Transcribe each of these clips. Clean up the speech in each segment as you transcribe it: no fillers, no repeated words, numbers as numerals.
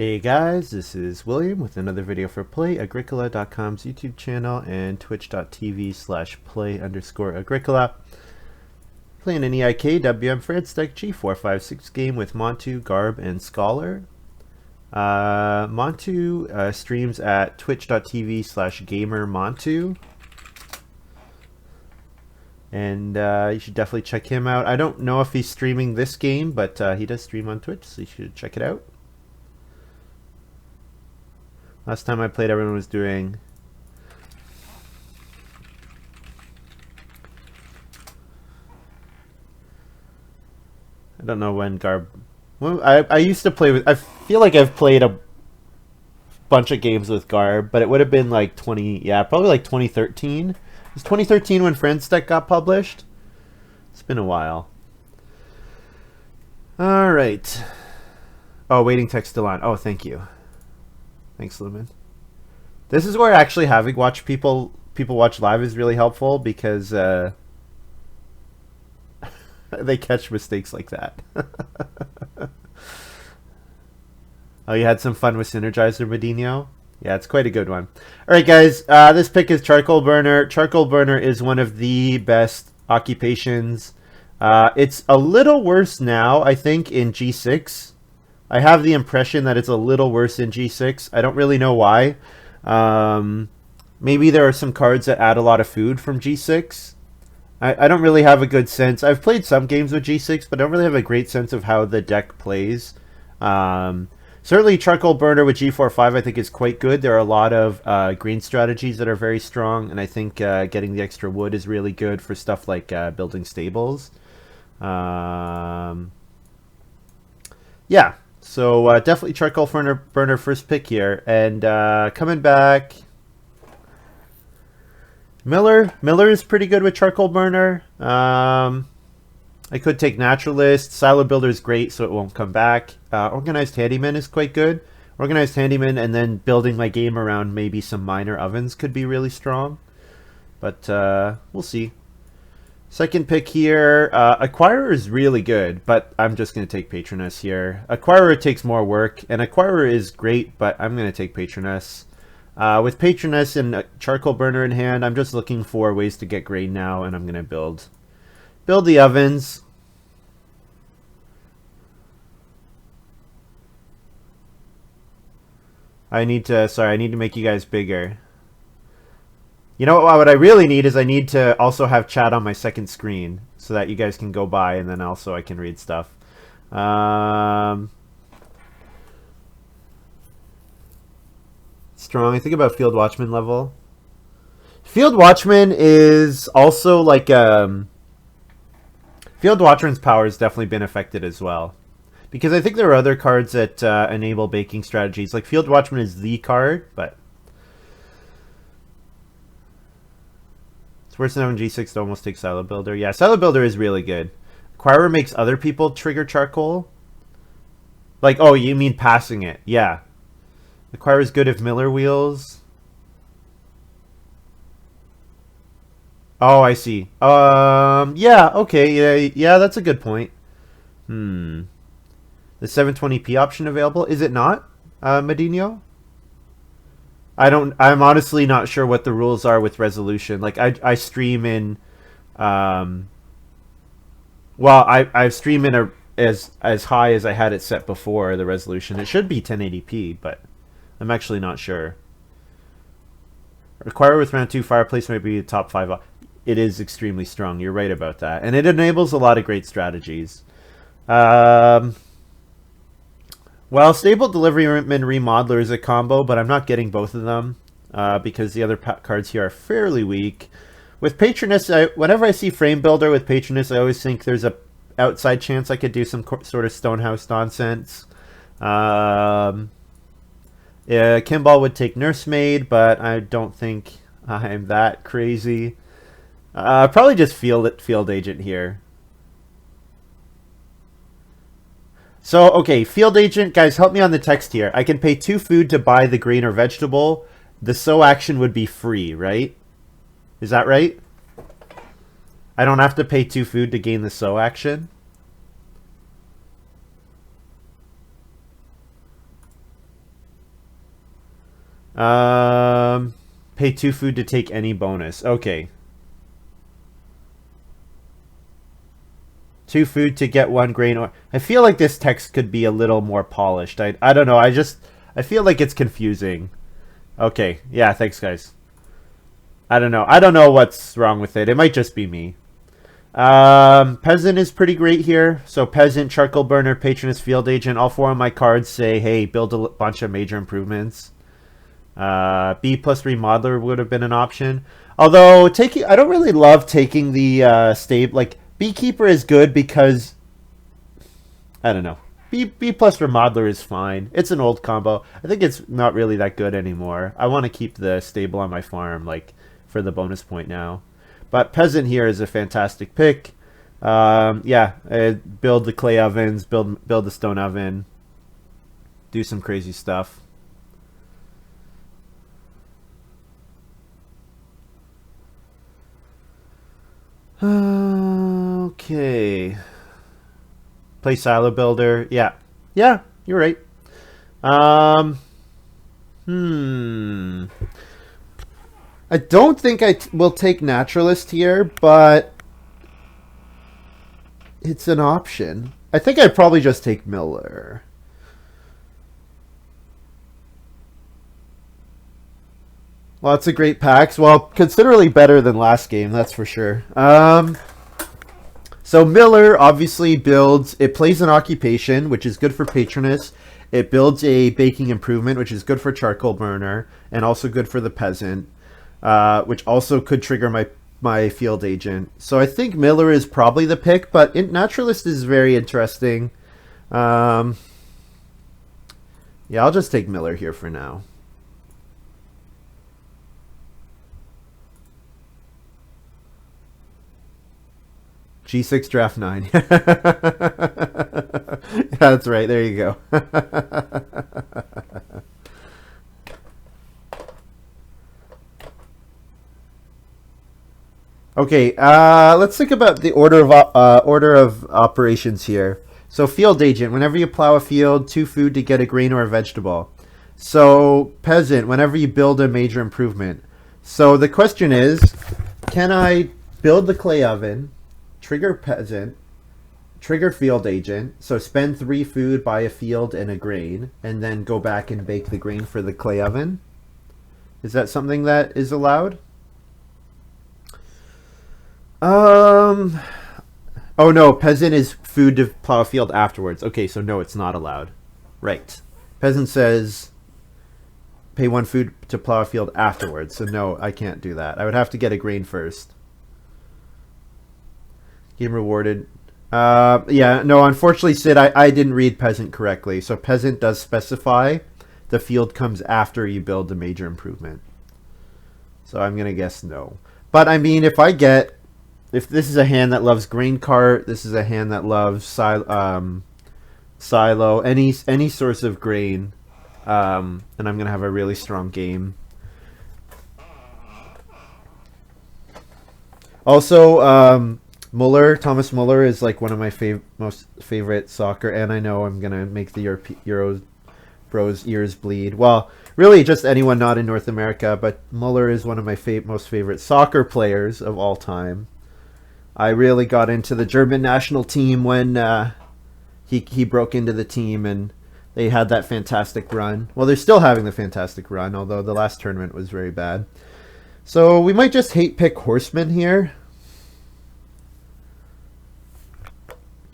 Hey guys, this is William with another video for Play-agricola.com's YouTube channel and twitch.tv/play_agricola. Playing an EIK WM France deck G456 game with Montu, Garb, and Scholar. Montu streams at twitch.tv/gamermontu. And you should definitely check him out. I don't know if he's streaming this game, but he does stream on Twitch, so you should check it out. Last time I played, everyone was doing I don't know when Garb. Well, I used to play with. I feel like I've played a bunch of games with Garb, but it would have been like 20. Yeah, probably like 2013. It was 2013 when Friends Deck got published. It's been a while. All right. Oh, waiting text still on. Oh, thank you. Thanks, Lumen. This is where actually having people watch live is really helpful because they catch mistakes like that. Oh, you had some fun with Synergizer, Medino? Yeah, it's quite a good one. All right, guys. This pick is Charcoal Burner. Charcoal Burner is one of the best occupations. It's a little worse now, I think, in G6. I have the impression that it's a little worse in G6. I don't really know why. Maybe there are some cards that add a lot of food from G6. I don't really have a good sense. I've played some games with G6, but I don't really have a great sense of how the deck plays. Certainly Charcoal Burner with G4-5 I think is quite good. There are a lot of green strategies that are very strong, and I think getting the extra wood is really good for stuff like building stables. Yeah. So definitely Charcoal Burner first pick here. And coming back, Miller is pretty good with Charcoal Burner. I could take Naturalist. Silo Builder is great, so it won't come back. Organized Handyman is quite good. Organized Handyman and then building my game around maybe some minor ovens could be really strong. But we'll see. Second pick here, Acquirer is really good, but I'm just going to take Patroness here. Acquirer takes more work, and Acquirer is great, but I'm going to take Patroness. With Patroness and Charcoal Burner in hand, I'm just looking for ways to get grain now, and I'm going to build the ovens. I need to make you guys bigger. You know what I really need is I need to also have chat on my second screen so that you guys can go by and then also I can read stuff. Strong. I think about Field Watchman level. Field Watchman is also like Field Watchman's power has definitely been affected as well. Because I think there are other cards that enable baking strategies. Like Field Watchman is the card, but it's worse than having G6 to almost take Silo Builder. Yeah, Silo Builder is really good. Acquirer makes other people trigger Charcoal. Like, oh, you mean passing it. Yeah. Acquirer is good if Miller wheels. Oh, I see. Yeah, okay. Yeah, that's a good point. The 720p option available? Is it not, Medino? I'm honestly not sure what the rules are with resolution. Like I stream in well, I stream in as high as I had it set before the resolution. It should be 1080p, but I'm actually not sure. Acquirer with round 2 fireplace might be top 5. It is extremely strong. You're right about that. And it enables a lot of great strategies. Well, Stable Deliveryman Remodeler is a combo, but I'm not getting both of them because the other cards here are fairly weak. With Patroness, whenever I see Frame Builder with Patroness, I always think there's a outside chance I could do some sort of Stonehouse nonsense. Yeah, Kimball would take Nursemaid, but I don't think I'm that crazy. Probably just Field Agent here. So, okay, Field Agent, guys, help me on the text here. I can pay 2 food to buy the grain or vegetable. The sow action would be free, right? Is that right? I don't have to pay 2 food to gain the sow action? Pay 2 food to take any bonus. Okay. 2 food to get 1 grain. Or I feel like this text could be a little more polished. I don't know. I feel like it's confusing. Okay. Yeah, thanks guys. I don't know. I don't know what's wrong with it. It might just be me. Peasant is pretty great here. So Peasant, Charcoal Burner, Patroness, Field Agent. All 4 of my cards say, hey, build a bunch of major improvements. B plus Remodeler would have been an option. Although, I don't really love taking the stable. Like, Beekeeper is good because, I don't know. B plus Remodeler is fine. It's an old combo. I think it's not really that good anymore. I want to keep the stable on my farm, like, for the bonus point now. But Peasant here is a fantastic pick. Yeah, build the clay ovens, build the stone oven, do some crazy stuff. Okay. Play Silo Builder. Yeah. Yeah, you're right. I don't think I will take Naturalist here, but it's an option. I think I'd probably just take Miller. Lots of great packs. Well, considerably better than last game, that's for sure. So Miller obviously builds, it plays an occupation, which is good for Patroness. It builds a baking improvement, which is good for Charcoal Burner, and also good for the Peasant, which also could trigger my Field Agent. So I think Miller is probably the pick, but Naturalist is very interesting. Yeah, I'll just take Miller here for now. G6 draft 9. That's right. There you go. Okay, let's think about the order of operations here. So Field Agent, whenever you plow a field, 2 food to get a grain or a vegetable. So Peasant, whenever you build a major improvement. So the question is, can I build the clay oven, trigger Peasant, trigger Field Agent, so spend 3 food, buy a field and a grain, and then go back and bake the grain for the clay oven? Is that something that is allowed? Oh no, Peasant is food to plow a field afterwards. Okay, so no, it's not allowed. Right. Peasant says pay 1 food to plow a field afterwards. So no, I can't do that. I would have to get a grain first. Game rewarded. Yeah, no, unfortunately, Sid, I didn't read Peasant correctly. So Peasant does specify the field comes after you build the major improvement. So I'm going to guess no. But I mean, if this is a hand that loves grain cart, this is a hand that loves silo, any source of grain, and I'm going to have a really strong game. Also, Thomas Muller is like one of my most favorite soccer, and I know I'm going to make the Euro bros ears bleed. Well, really just anyone not in North America, but Muller is one of my most favorite soccer players of all time. I really got into the German national team when he broke into the team and they had that fantastic run. Well, they're still having the fantastic run, although the last tournament was very bad. So we might just hate pick Horseman here.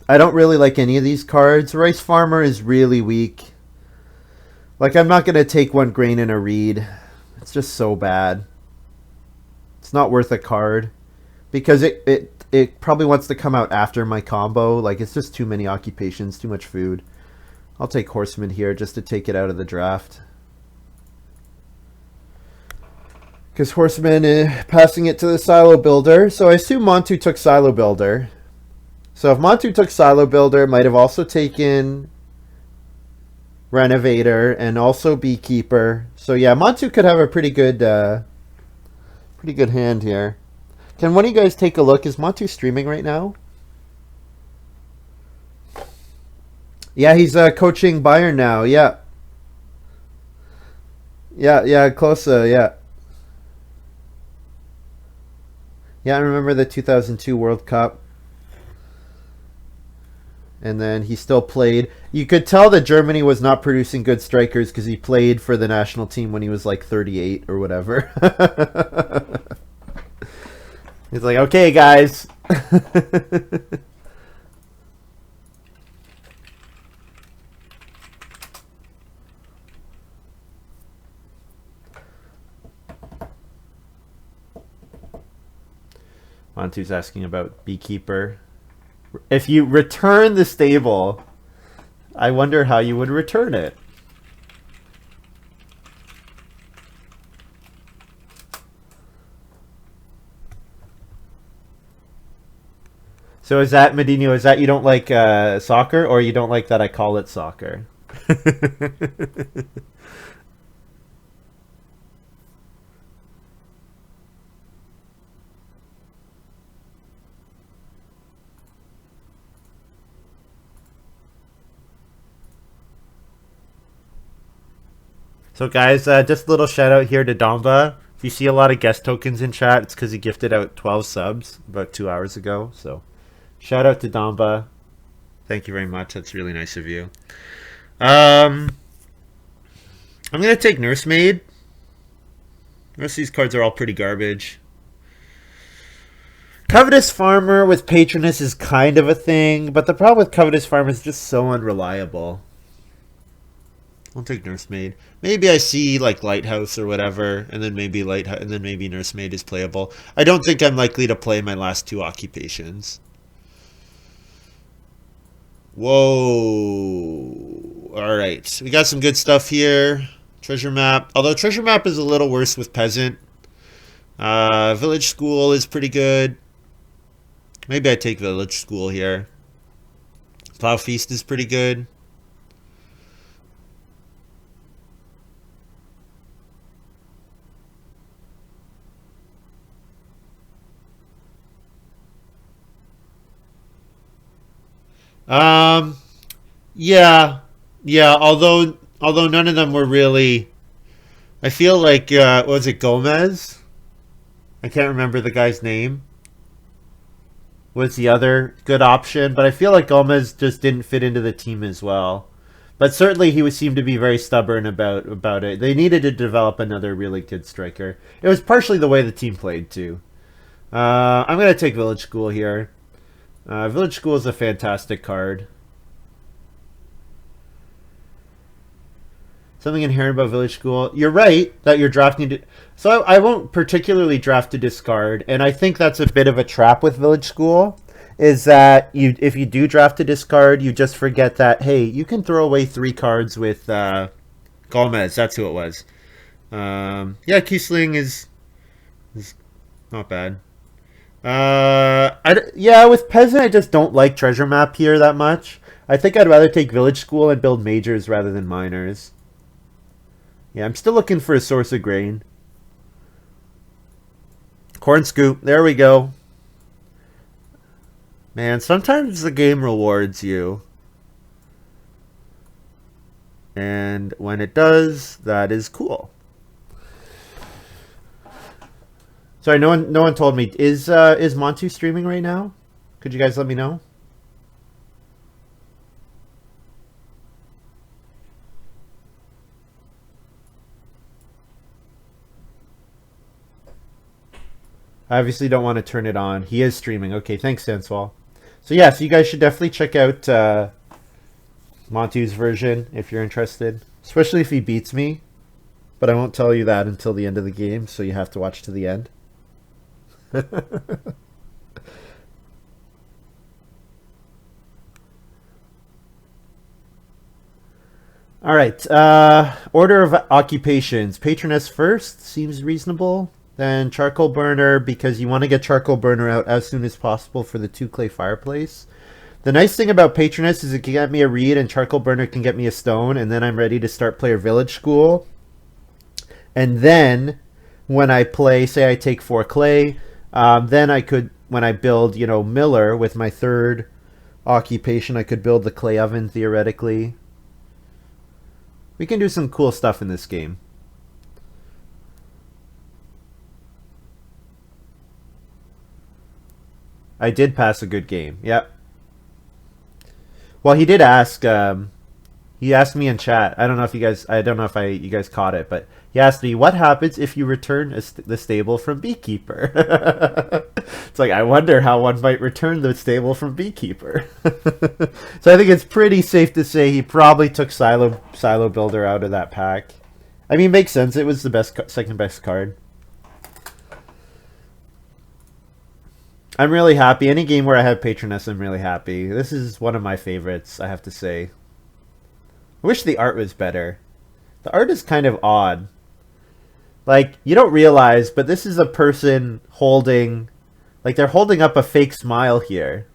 I don't really like any of these cards. Rice Farmer is really weak. Like, I'm not going to take 1 grain in a reed. It's just so bad. It's not worth a card. Because it probably wants to come out after my combo. Like, it's just too many occupations, too much food. I'll take Horseman here just to take it out of the draft. Because Horseman is passing it to the Silo Builder. So I assume Montu took Silo Builder. So if Montu took Silo Builder, might have also taken Renovator and also Beekeeper. So yeah, Montu could have a pretty good hand here. Can one of you guys take a look? Is Montu streaming right now? Yeah, he's coaching Bayern now. Yeah. Yeah, yeah, close. Yeah, yeah. I remember the 2002 World Cup, and then he still played. You could tell that Germany was not producing good strikers because he played for the national team when he was like 38 or whatever. He's like, okay, guys. Montu's asking about Beekeeper. If you return the stable, I wonder how you would return it. So is that, Medino, is that you don't like soccer, or you don't like that I call it soccer? So guys, just a little shout out here to Damba. If you see a lot of guest tokens in chat, it's because he gifted out 12 subs about 2 hours ago. So shout out to Damba. Thank you very much. That's really nice of you. I'm going to take Nursemaid. The rest of these cards are all pretty garbage. Covetous Farmer with Patronus is kind of a thing, but the problem with Covetous Farmer is just so unreliable. I'll take Nursemaid. Maybe I see like Lighthouse or whatever, and then maybe Nursemaid is playable. I don't think I'm likely to play my last two occupations. Whoa. Alright. We got some good stuff here. Treasure Map. Although Treasure Map is a little worse with Peasant. Village School is pretty good. Maybe I take Village School here. Plow Feast is pretty good. Yeah, yeah. Although none of them were really. I feel like was it Gomez? I can't remember the guy's name. Was the other good option, but I feel like Gomez just didn't fit into the team as well. But certainly he seemed to be very stubborn about it. They needed to develop another really good striker. It was partially the way the team played too. I'm gonna take Village School here. Village School is a fantastic card. Something inherent about Village School. You're right that you're drafting to... So I won't particularly draft to discard, and I think that's a bit of a trap with Village School, is that if you do draft to discard, you just forget that, hey, you can throw away 3 cards with Gomez. That's who it was. Yeah, Kiesling is not bad. Yeah, with Peasant, I just don't like Treasure Map here that much. I think I'd rather take Village School and build Majors rather than Minors. Yeah, I'm still looking for a source of grain. Corn Scoop, there we go. Man, sometimes the game rewards you. And when it does, that is cool. Sorry, no one told me. Is Montu streaming right now? Could you guys let me know? I obviously don't want to turn it on. He is streaming. Okay, thanks, Sanswall. So yeah, so you guys should definitely check out Montu's version if you're interested. Especially if he beats me. But I won't tell you that until the end of the game, so you have to watch to the end. All right. Order of occupations. Patroness first seems reasonable. Then charcoal burner, because you want to get charcoal burner out as soon as possible for the 2 clay fireplace. The nice thing about Patroness is it can get me a reed, and charcoal burner can get me a stone, and then I'm ready to start player Village School. And then when I play, say I take 4 clay, then I could, when I build, Miller with my 3rd occupation, I could build the clay oven theoretically. We can do some cool stuff in this game. I did pass a good game. Yep. Well, he did ask. He asked me in chat. I don't know if you guys. I don't know if you guys caught it, but he asked me, "What happens if you return the stable from Beekeeper?" It's like, I wonder how one might return the stable from Beekeeper. So I think it's pretty safe to say he probably took Silo Builder out of that pack. I mean, makes sense. It was the second best card. I'm really happy. Any game where I have Patroness, I'm really happy. This is one of my favorites, I have to say. I wish the art was better. The art is kind of odd. Like, you don't realize, but this is a person holding... Like, they're holding up a fake smile here.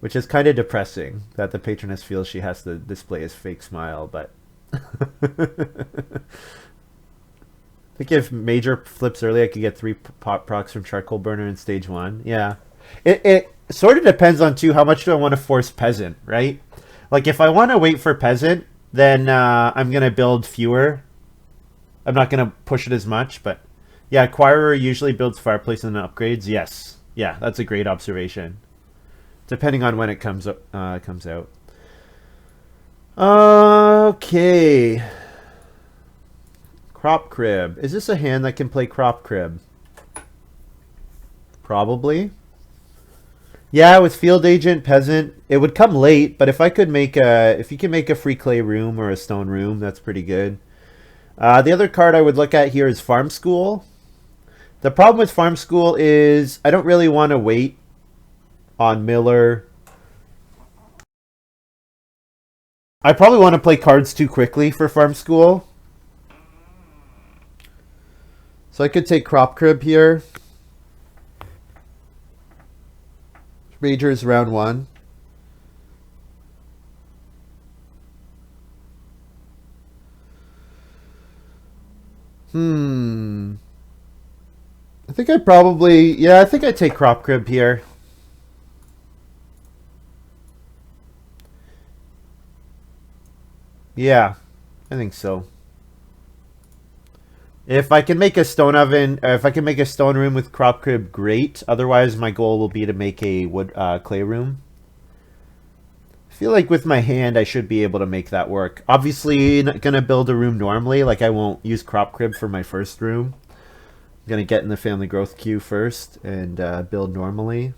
Which is kind of depressing, that the Patroness feels she has to display his fake smile, but... I think if Major flips early, I could get 3 pop procs from Charcoal Burner in stage 1. Yeah. It sort of depends on, too, how much do I want to force Peasant, right? Like, if I want to wait for Peasant, then I'm going to build fewer. I'm not going to push it as much, but... Yeah, Acquirer usually builds Fireplace and upgrades. Yes. Yeah, that's a great observation. Depending on when it comes out. Okay. Crop Crib. Is this a hand that can play Crop Crib? Probably. Yeah, with Field Agent, Peasant, it would come late, but if I could make if you can make a free clay room or a stone room, that's pretty good. The other card I would look at here is Farm School. The problem with Farm School is I don't really want to wait on Miller. I probably want to play cards too quickly for Farm School. So I could take Crop Crib here. Majors round 1. I think I probably... Yeah, I think I'd take Crop Crib here. Yeah, I think so. If I can make a stone oven, or if I can make a stone room with Crop Crib, great. Otherwise, my goal will be to make a wood clay room. I feel like with my hand, I should be able to make that work. Obviously, not going to build a room normally. Like, I won't use Crop Crib for my first room. I'm going to get in the family growth queue first and build normally.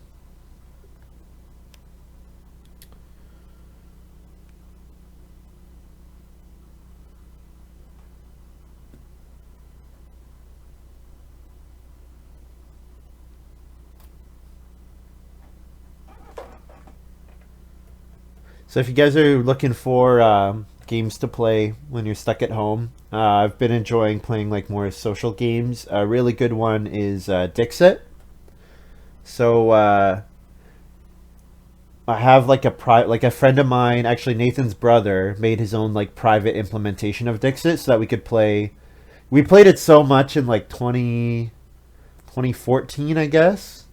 So if you guys are looking for games to play when you're stuck at home, I've been enjoying playing like more social games. A really good one is Dixit. So I have like a friend of mine, actually Nathan's brother, made his own like private implementation of Dixit so that we could play. We played it so much in like 2014, I guess.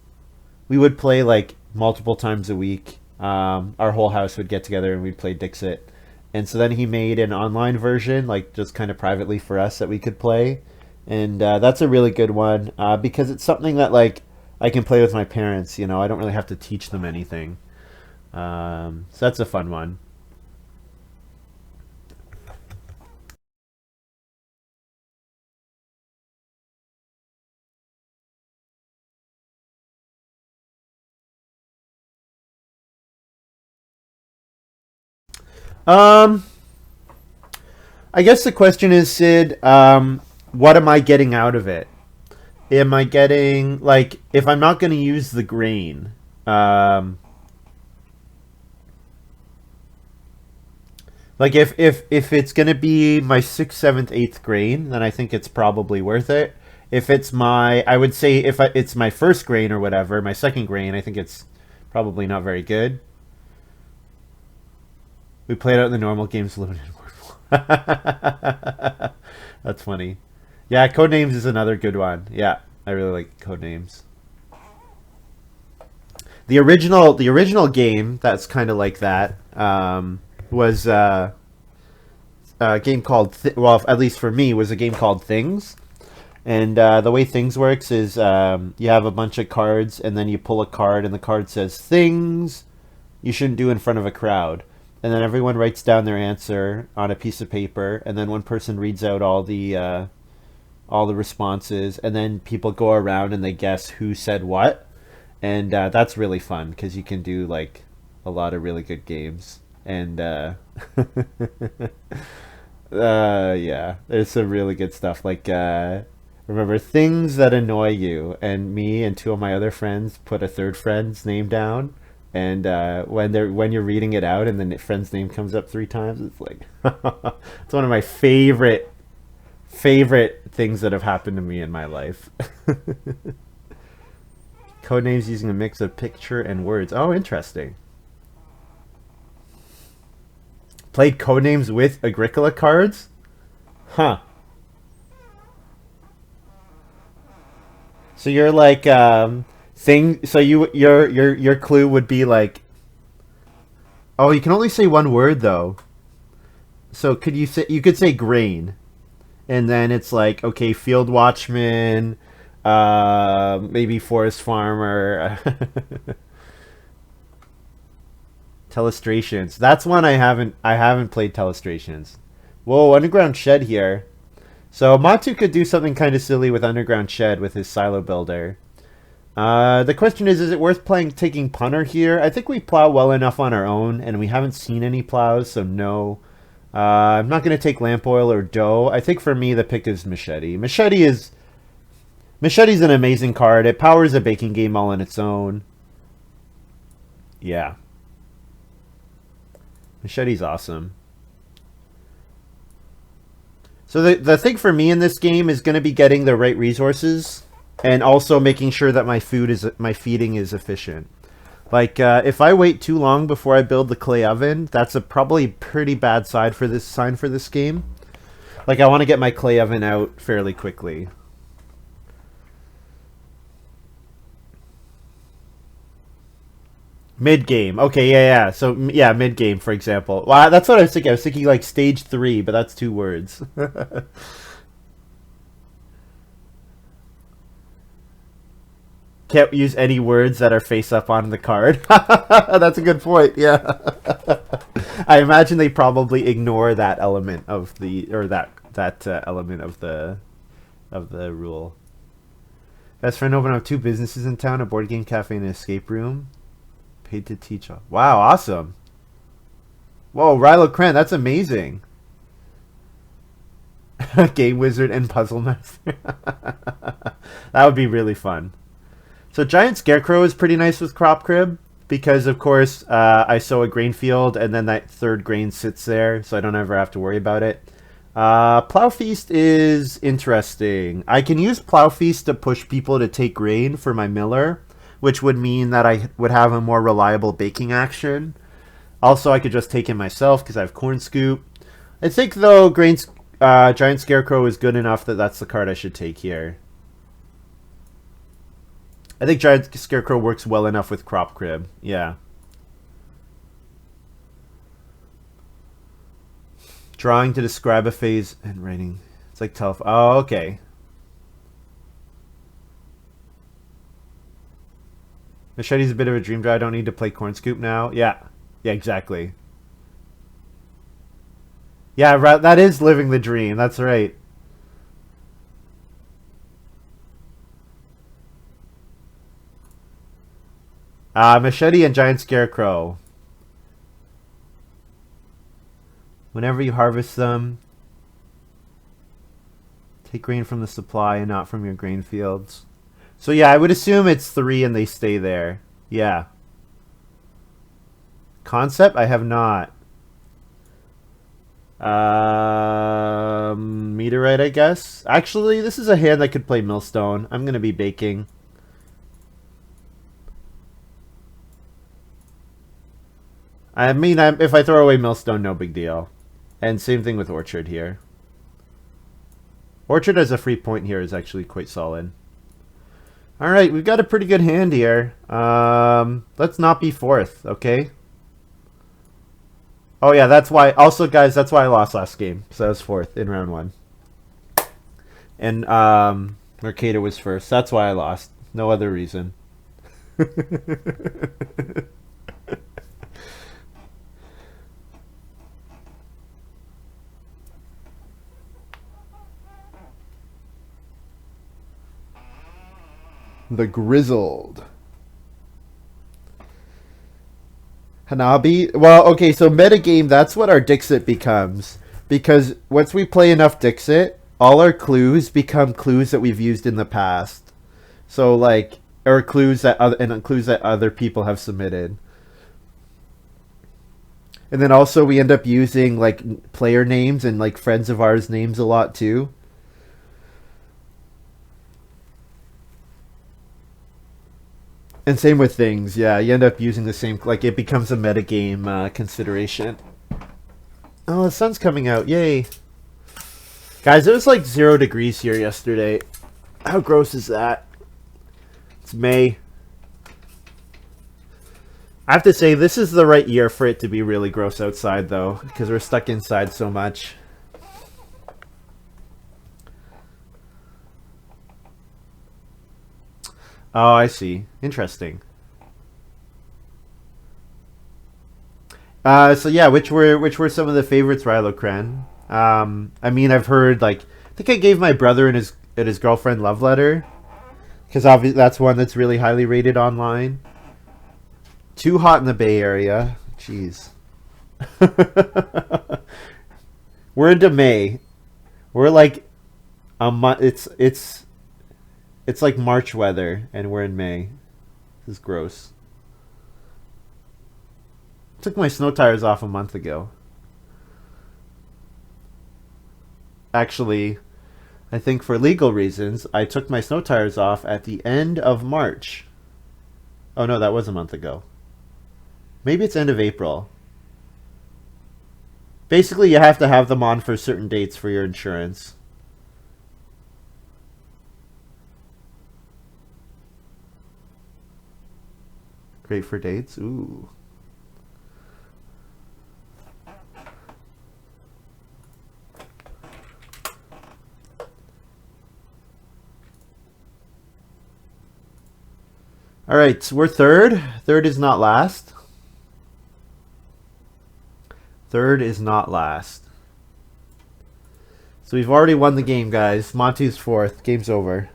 We would play like multiple times a week. Our whole house would get together and we'd play Dixit. And so then he made an online version, like just kind of privately for us that we could play. And that's a really good one because it's something that like I can play with my parents. You know, I don't really have to teach them anything. So that's a fun one. I guess the question is, Sid, what am I getting out of it? Am I getting, like, if I'm not going to use the grain, like if it's going to be my 6th, 7th, 8th grain, then I think it's probably worth it. If it's my, I would say if it's my first grain or whatever, my second grain, I think it's probably not very good. We played out in the normal games limited. That's funny. Yeah, Codenames is another good one. Yeah, I really like Codenames. The original game that's kind of like that was a game called well, at least for me, was a game called Things, And the way things works is you have a bunch of cards, and then you pull a card, and the card says things you shouldn't do in front of a crowd. And then everyone writes down their answer on a piece of paper, and then one person reads out all the responses, and then people go around and they guess who said what. And that's really fun because you can do like a lot of really good games. And yeah, there's some really good stuff. Like remember things that annoy you, and me and two of my other friends put a third friend's name down. And when you're reading it out, and then the friend's name comes up 3 times, it's like it's one of my favorite things that have happened to me in my life. Codenames using a mix of picture and words. Oh, interesting. Played Codenames with Agricola cards? Huh. So you're like so your clue would be like, oh, you can only say one word though. So you could say grain, and then it's like, okay, field watchman, maybe forest farmer. Telestrations. That's one I haven't played Telestrations. Whoa, underground shed here. So Montu could do something kind of silly with underground shed with his silo builder. The question is it worth taking punter here? I think we plow well enough on our own, and we haven't seen any plows, so no. I'm not going to take lamp oil or dough. I think for me the pick is machete. Machete's an amazing card. It powers a baking game all on its own. Yeah. Machete's awesome. So the thing for me in this game is going to be getting the right resources, and also making sure that my feeding is efficient. Like if I wait too long before I build the clay oven, that's a probably pretty bad sign for this game. Like I want to get my clay oven out fairly quickly. Mid game. Okay, yeah. So yeah, mid game, for example. Well, that's what I was thinking. I was thinking like stage 3, but that's 2 words. Can't use any words that are face up on the card. That's a good point. Yeah. I imagine they probably ignore that element of that element of the rule. Best friend opened up 2 businesses in town: a board game cafe and an escape room. Paid to teach. Wow, awesome. Whoa, Rilo Kren, that's amazing. Game wizard and puzzle master. That would be really fun. So Giant Scarecrow is pretty nice with Crop Crib because, of course, I sow a grain field and then that third grain sits there, so I don't ever have to worry about it. Plow Feast is interesting. I can use Plow Feast to push people to take grain for my miller, which would mean that I would have a more reliable baking action. Also, I could just take it myself because I have Corn Scoop. I think, though, Giant Scarecrow is good enough that that's the card I should take here. I think Giant Scarecrow works well enough with Crop Crib. Yeah. Drawing to describe a phase and writing. It's like telephone. Oh, okay. Machete's a bit of a dream job. I don't need to play Corn Scoop now. Yeah. Yeah, exactly. Yeah, that is living the dream. That's right. Machete and Giant Scarecrow. Whenever you harvest them, take grain from the supply and not from your grain fields. So yeah, I would assume it's 3 and they stay there. Yeah. Concept? I have not. Meteorite, I guess. Actually, this is a hand that could play Millstone. I'm going to be baking. I mean, if I throw away Millstone, no big deal. And same thing with Orchard here. Orchard as a free point here is actually quite solid. Alright, we've got a pretty good hand here. Let's not be 4th, okay? Oh yeah, that's why. Also, guys, that's why I lost last game. So I was 4th in round 1. And Mercator was first. That's why I lost. No other reason. The Grizzled. Hanabi? Well, okay, so metagame, that's what our Dixit becomes. Because once we play enough Dixit, all our clues become clues that we've used in the past. So, like, or clues that other people have submitted. And then also we end up using, like, player names and, like, friends of ours' names a lot, too. And same with things, yeah. You end up using the same, like, it becomes a metagame consideration. Oh, the sun's coming out. Yay. Guys, it was like 0 degrees here yesterday. How gross is that? It's May. I have to say, this is the right year for it to be really gross outside, though, because we're stuck inside so much. Oh, I see. Interesting. So yeah, which were some of the favorites, Rilo Kren? I mean, I've heard, like, I think I gave my brother and his girlfriend Love Letter, because obviously that's one that's really highly rated online. Too Hot in the Bay Area. Jeez. We're into May. We're like a month. It's like March weather, and we're in May. This is gross. Took my snow tires off a month ago. Actually, I think for legal reasons, I took my snow tires off at the end of March. Oh no, that was a month ago. Maybe it's end of April. Basically, you have to have them on for certain dates for your insurance. Great for dates? Ooh. All right, so we're third. Third is not last. Third is not last. So we've already won the game, guys. Montu's fourth. Game's over.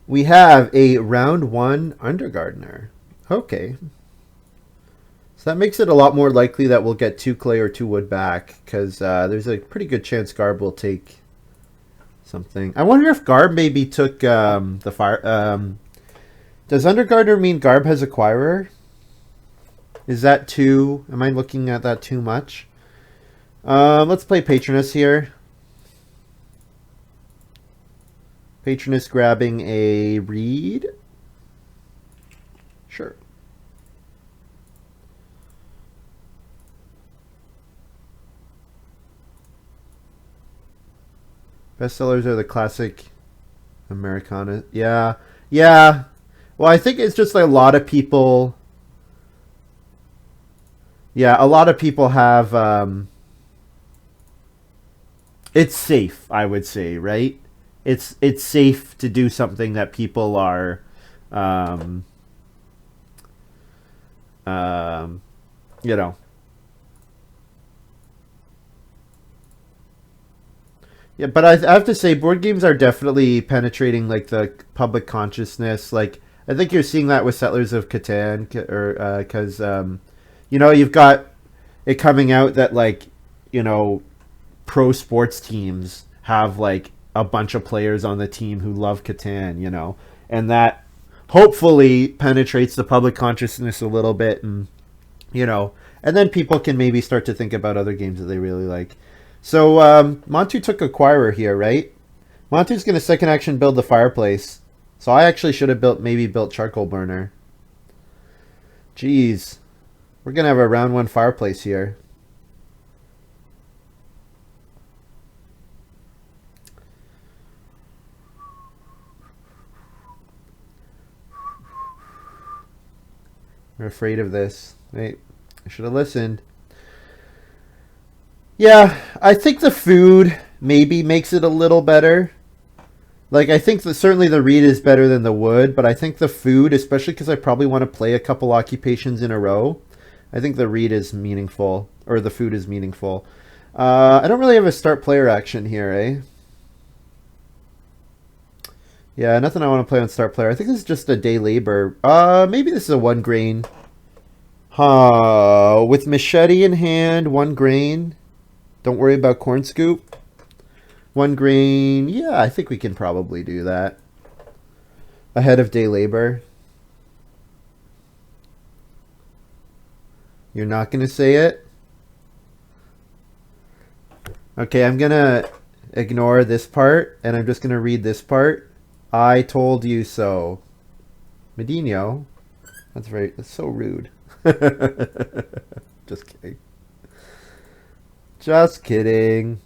We have a round one Undergardener. Okay. So that makes it a lot more likely that we'll get 2 clay or 2 wood back, because there's a pretty good chance Garb will take something. I wonder if Garb maybe took the fire. Does Undergardener mean Garb has Acquirer? Is that too? Am I looking at that too much? Let's play Patroness here. Patroness grabbing a reed. Sure. Bestsellers are the classic Americana. Yeah. Yeah. Well, I think it's just like a lot of people. Yeah, a lot of people have. It's safe, I would say, right? It's safe to do something that people are, um, um, you know. Yeah, but I have to say, board games are definitely penetrating like the public consciousness. Like, I think you're seeing that with Settlers of Catan, or because you know, you've got it coming out that, like, you know, pro sports teams have like a bunch of players on the team who love Catan, you know, and that hopefully penetrates the public consciousness a little bit, and you know, and then people can maybe start to think about other games that they really like. So Montu took Acquirer here, right? Montu's going to second action build the fireplace. So I actually should have maybe built Charcoal Burner. Jeez. We're going to have a round one fireplace here. We're afraid of this. Wait, I should have listened. Yeah, I think the food maybe makes it a little better. Like, I think that certainly the reed is better than the wood, but I think the food, especially because I probably want to play a couple occupations in a row, I think the reed is meaningful, or the food is meaningful. I don't really have a start player action here, eh? Yeah, nothing I want to play on start player. I think this is just a day labor. Maybe this is a 1 grain. Huh, with machete in hand, 1 grain. Don't worry about corn scoop. 1 grain. Yeah, I think we can probably do that. Ahead of day labor. You're not going to say it? Okay, I'm going to ignore this part, and I'm just going to read this part. I told you so. Medino. That's so rude. Just kidding. Just kidding.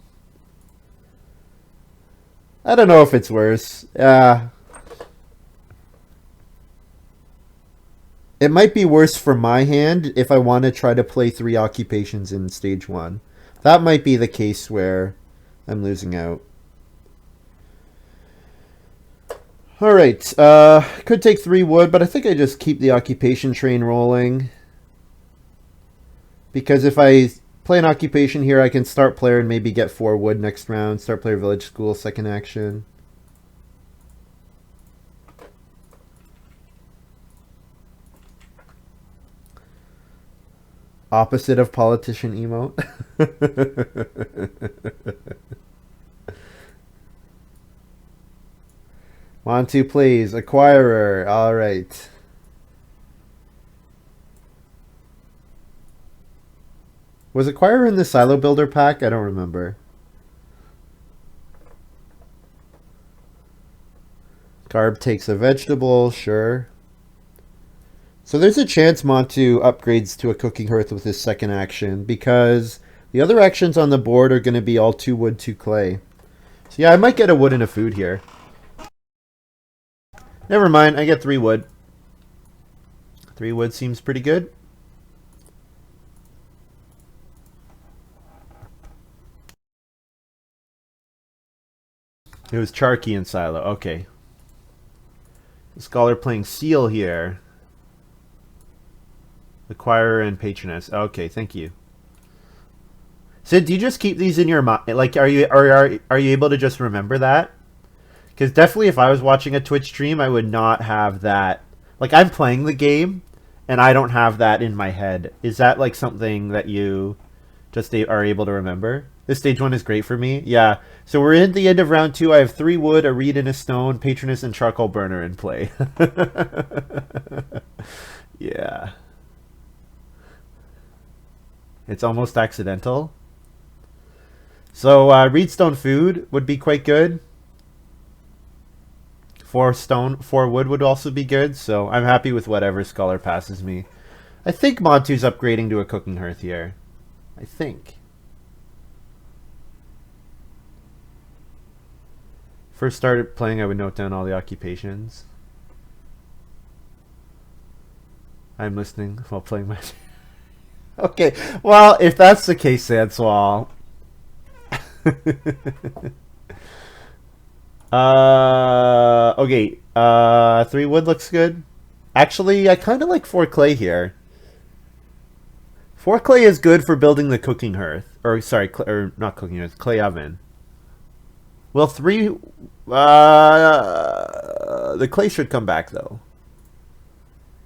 I don't know if it's worse. It might be worse for my hand if I want to try to play 3 occupations in stage 1. That might be the case where I'm losing out. Alright, could take 3 wood, but I think I just keep the occupation train rolling. Because if I play an occupation here, I can start player and maybe get 4 wood next round. Start player village school, second action. Opposite of politician emote. Montu plays acquirer. All right. Was acquirer in the silo builder pack? I don't remember. Garb takes a vegetable, sure. So there's a chance Montu upgrades to a cooking hearth with his second action because the other actions on the board are going to be all 2 wood, 2 clay. So yeah, I might get a wood and a food here. Never mind, I get 3 wood. 3 wood seems pretty good. It was Charky and Silo. Okay. The Scholar playing Seal here. Acquirer and Patroness. Okay, thank you. Sid, do you just keep these in your mind? Like, are you able to just remember that? Because definitely, if I was watching a Twitch stream, I would not have that. Like, I'm playing the game, and I don't have that in my head. Is that like something that you just are able to remember? This stage 1 is great for me. Yeah. So we're in the end of round 2. I have 3 wood, a reed, and a stone, Patroness, and charcoal burner in play. Yeah. It's almost accidental. So reed, stone, food would be quite good. 4 stone, 4 wood would also be good. So I'm happy with whatever Scholar passes me. I think Montu's upgrading to a cooking hearth here. I think. First started playing, I would note down all the occupations. I'm listening while playing my... Okay, well, if that's the case, Sanswall. Okay, 3 wood looks good. Actually, I kind of like 4 clay here. 4 clay is good for building the cooking hearth. Or, sorry, or not cooking hearth, clay oven. Well, 3... the clay should come back, though.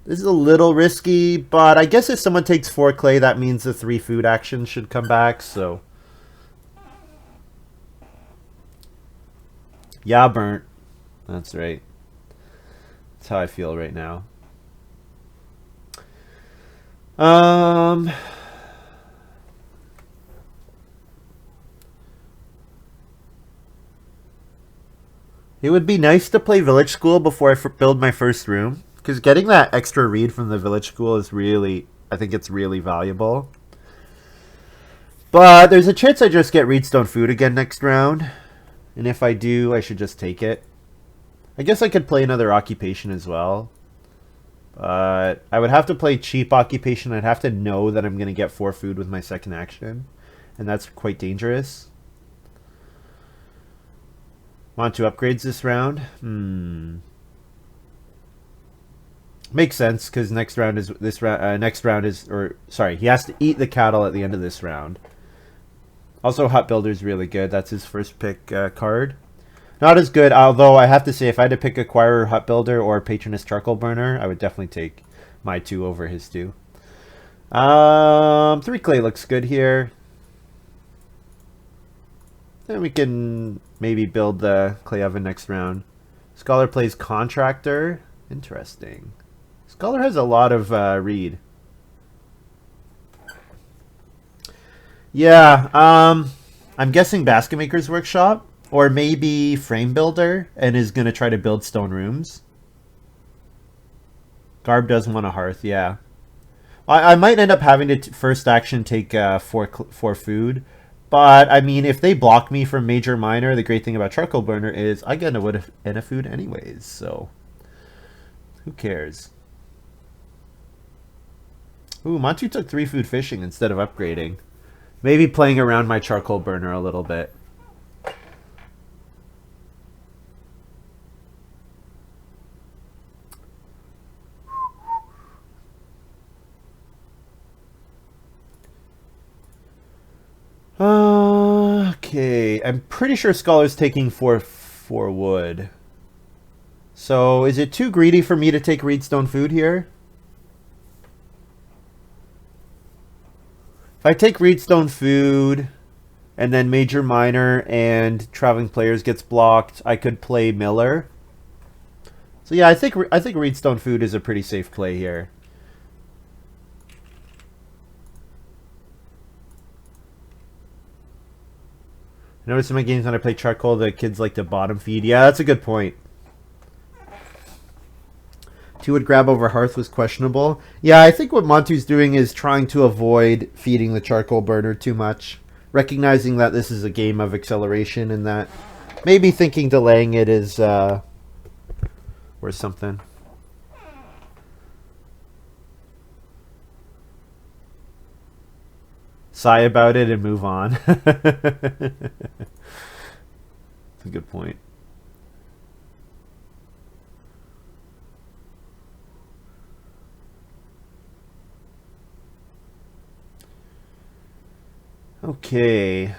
This is a little risky, but I guess if someone takes 4 clay, that means the 3 food actions should come back, so... Yeah, burnt. That's right. That's how I feel right now. It would be nice to play village school before I build my first room. Because getting that extra read from the village school is really, I think it's really valuable. But there's a chance I just get reedstone food again next round. And if I do, I should just take it. I guess I could play another occupation as well. I would have to play cheap occupation. I'd have to know that I'm going to get 4 food with my second action. And that's quite dangerous. Montu upgrades this round. Makes sense because next round is this round. Next round is, or sorry, he has to eat the cattle at the end of this round. Also, Hut Builder's really good. That's his first pick card. Not as good, although I have to say, if I had to pick Acquirer, Hut Builder, or Patroness Charcoal Burner, I would definitely take my 2 over his 2. 3 clay looks good here. Then we can maybe build the clay oven next round. Scholar plays Contractor. Interesting. Scholar has a lot of read. Yeah, I'm guessing Basket Maker's Workshop, or maybe Frame Builder, and is going to try to build stone rooms. Garb does want a hearth, yeah. I might end up having to first action take 4 food, but I mean, if they block me from Major Minor, the great thing about Charcoal Burner is I get a wood and a food anyways, so who cares? Ooh, Montu took 3 food fishing instead of upgrading. Maybe playing around my Charcoal Burner a little bit. Okay, I'm pretty sure Scholar's taking 4 wood. So is it too greedy for me to take Reedstone food here? If I take Reedstone food and then Major Minor and Traveling Players gets blocked, I could play Miller. So yeah, I think Reedstone food is a pretty safe play here. I notice in my games when I play Charcoal, the kids like to bottom feed. Yeah, that's a good point. 2 would grab over Hearth was questionable. Yeah, I think what Montu's doing is trying to avoid feeding the Charcoal Burner too much. Recognizing that this is a game of acceleration and that maybe thinking delaying it is worth something. Sigh about it and move on. That's a good point. Okay.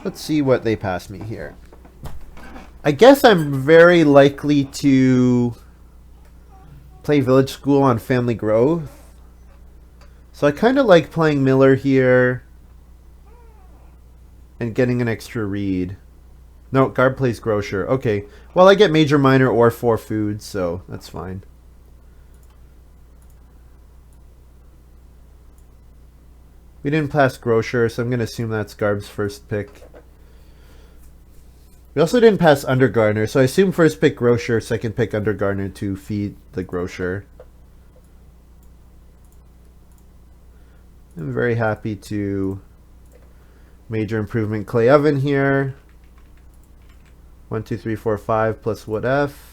Let's see what they pass me here. I guess I'm very likely to play Village School on Family Growth. So I kind of like playing Miller here and getting an extra read. No, Garb plays Grocer. Okay. Well, I get Major Minor or 4 food, so that's fine. We didn't pass Grocer, so I'm going to assume that's Garb's first pick. We also didn't pass Undergardener, so I assume first pick Grocer, second pick Undergardener to feed the Grocer. I'm very happy to Major Improvement Clay Oven here. 1, 2, 3, 4, 5 plus wood F.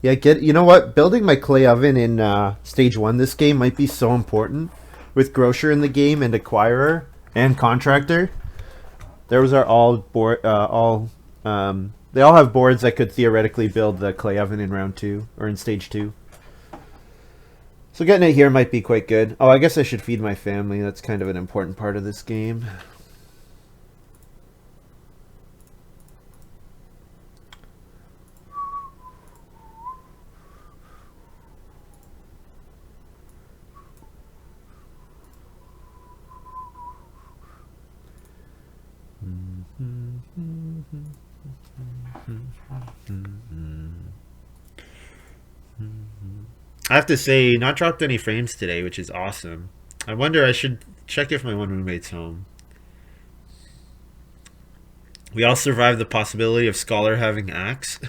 Yeah, you know what? Building my clay oven in stage 1 this game might be so important. With Grocer in the game and Acquirer and Contractor, those are all they all have boards that could theoretically build the clay oven in round 2 or in stage 2. So getting it here might be quite good. Oh, I guess I should feed my family. That's kind of an important part of this game. I have to say, not dropped any frames today, which is awesome. I wonder, I should check if my one roommate's home. We all survived the possibility of Scholar having axe.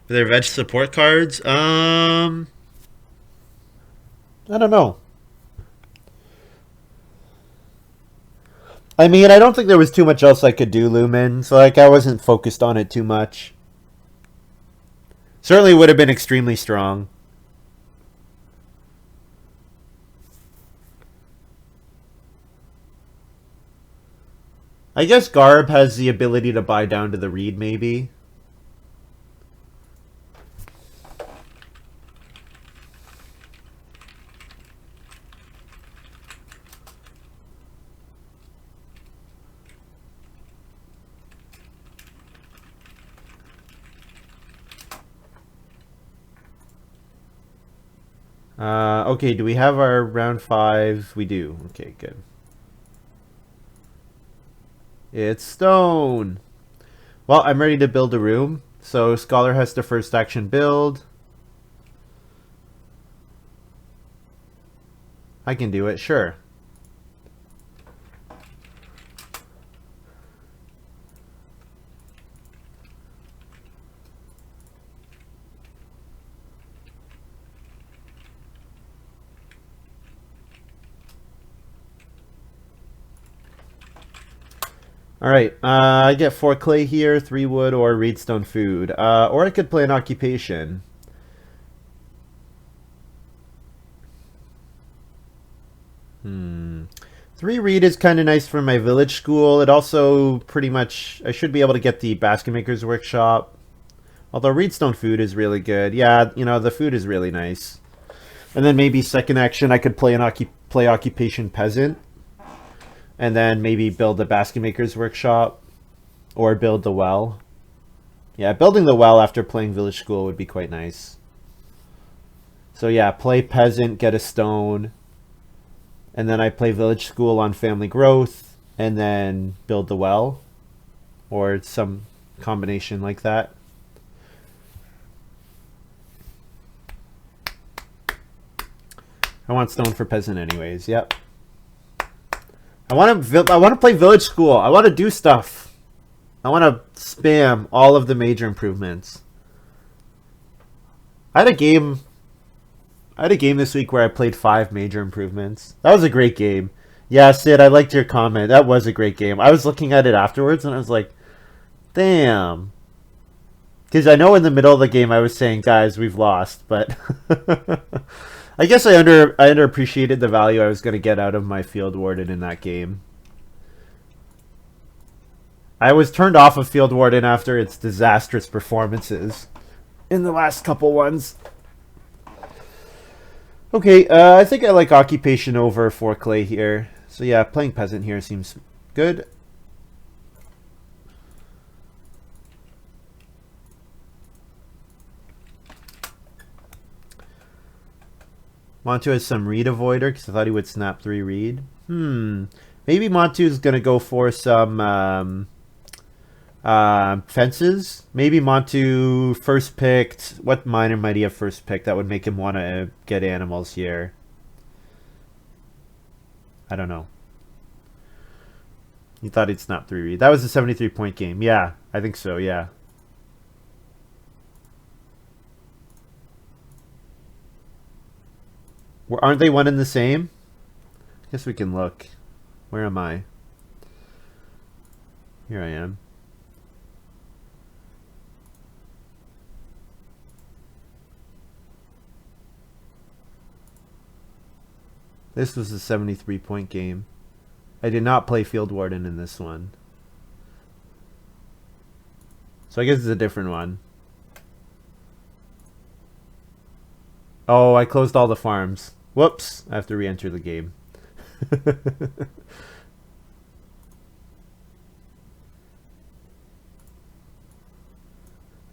Their veg support cards. I don't know. I mean, I don't think there was too much else I could do, Lumen. So like, I wasn't focused on it too much. Certainly would have been extremely strong. I guess Garb has the ability to buy down to the reed, maybe. Okay, do we have our round 5? We do. Okay, good. It's stone. Well, I'm ready to build a room. So Scholar has the first action build. I can do it, sure. Alright, I get 4 clay here, 3 wood, or reedstone food. Or I could play an occupation. Hmm. 3 reed is kind of nice for my village school. It also pretty much... I should be able to get the basket maker's workshop. Although reedstone food is really good. Yeah, you know, the food is really nice. And then maybe second action I could play an occupation peasant. And then maybe build the basket maker's workshop. Or build the well. Yeah, building the well after playing village school would be quite nice. So yeah, play peasant, get a stone. And then I play village school on family growth. And then build the well. Or some combination like that. I want stone for peasant anyways, yep. I want to play village school. I want to do stuff. I want to spam all of the major improvements. I had a game this week where I played 5 major improvements. That was a great game. Yeah, Sid, I liked your comment. That was a great game. I was looking at it afterwards and I was like, damn. Because I know in the middle of the game I was saying, guys, we've lost, but I guess I underappreciated the value I was going to get out of my field warden in that game. I was turned off of field warden after its disastrous performances in the last couple ones. Okay, I think I like occupation over 4 clay here. So yeah, playing peasant here seems good. Montu has some reed avoider because I thought he would snap 3 reed. Maybe Montu's going to go for some fences. Maybe Montu first picked. What miner might he have first picked that would make him want to get animals here? I don't know. He thought he'd snap 3 reed. That was a 73-point game. Yeah, I think so, yeah. Aren't they one and the same? I guess we can look. Where am I? Here I am. This was a 73-point game. I did not play Field Warden in this one. So I guess it's a different one. Oh, I closed all the farms. Whoops, I have to re-enter the game.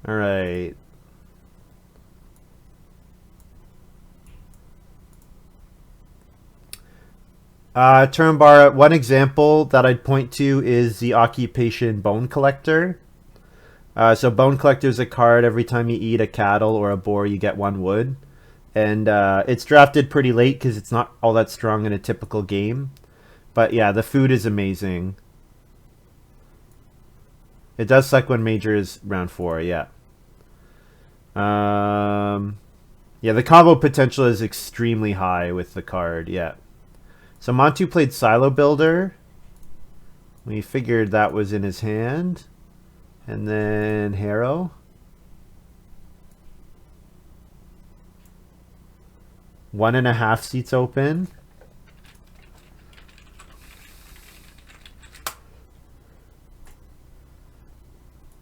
Alright. Turn bar, one example that I'd point to is the occupation Bone Collector. So Bone Collector is a card. Every time you eat a cattle or a boar, you get 1 wood. And it's drafted pretty late because it's not all that strong in a typical game. But yeah, the food is amazing. It does suck when major is round 4, yeah. Yeah, the combo potential is extremely high with the card, yeah. So Montu played Silo Builder. We figured that was in his hand. And then Harrow. 1.5 seats open.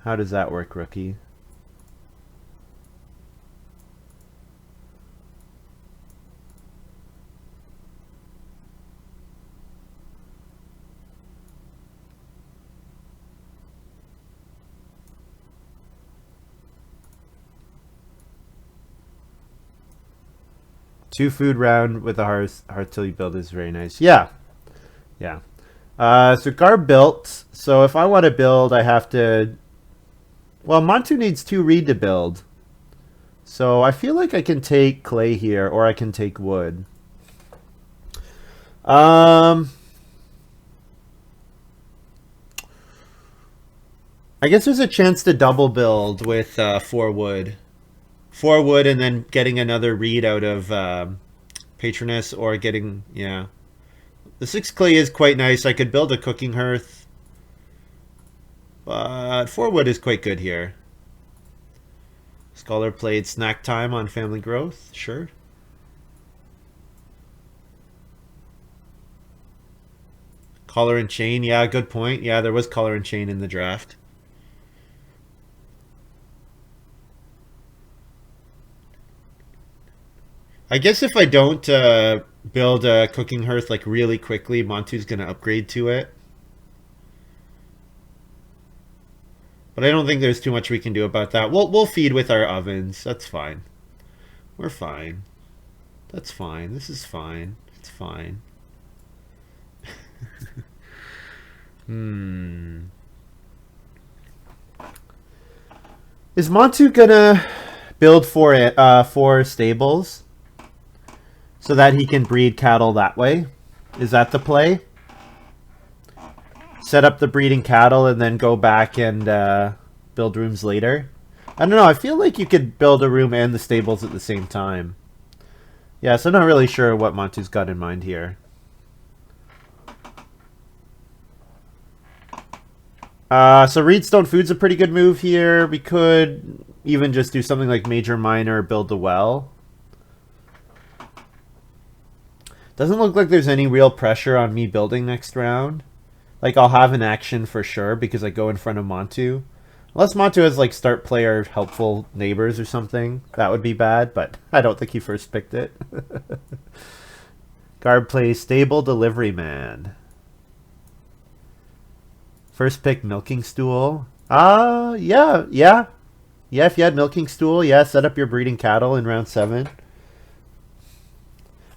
How does that work, rookie? Two food round with a heart till you build is very nice. Yeah. Yeah. So Garb built. So if I want to build, I have to... Well, Montu needs 2 reed to build. So I feel like I can take clay here, or I can take wood. I guess there's a chance to double build with 4 wood. 4 wood and then getting another reed out of Patroness, or getting, yeah. The 6 clay is quite nice. I could build a cooking hearth. But 4 wood is quite good here. Scholar played Snack Time on Family Growth. Sure. Collar and Chain. Yeah, good point. Yeah, there was Collar and Chain in the draft. I guess if I don't build a cooking hearth like really quickly, Montu's going to upgrade to it. But I don't think there's too much we can do about that. We'll feed with our ovens. That's fine. We're fine. That's fine. This is fine. It's fine. Is Montu gonna build 4 stables so that he can breed cattle that way? Is that the play? Set up the breeding cattle and then go back and build rooms later? I don't know. I feel like you could build a room and the stables at the same time. Yeah, so I'm not really sure what Montu's got in mind here. So Reedstone Food's a pretty good move here. We could even just do something like Major Minor, build the well. Doesn't look like there's any real pressure on me building next round. Like, I'll have an action for sure because I go in front of Montu. Unless Montu has, like, start player helpful neighbors or something. That would be bad, but I don't think he first picked it. Garb plays Stable Delivery Man. First pick, Milking Stool. Yeah. Yeah, if you had Milking Stool, yeah, set up your breeding cattle in round 7.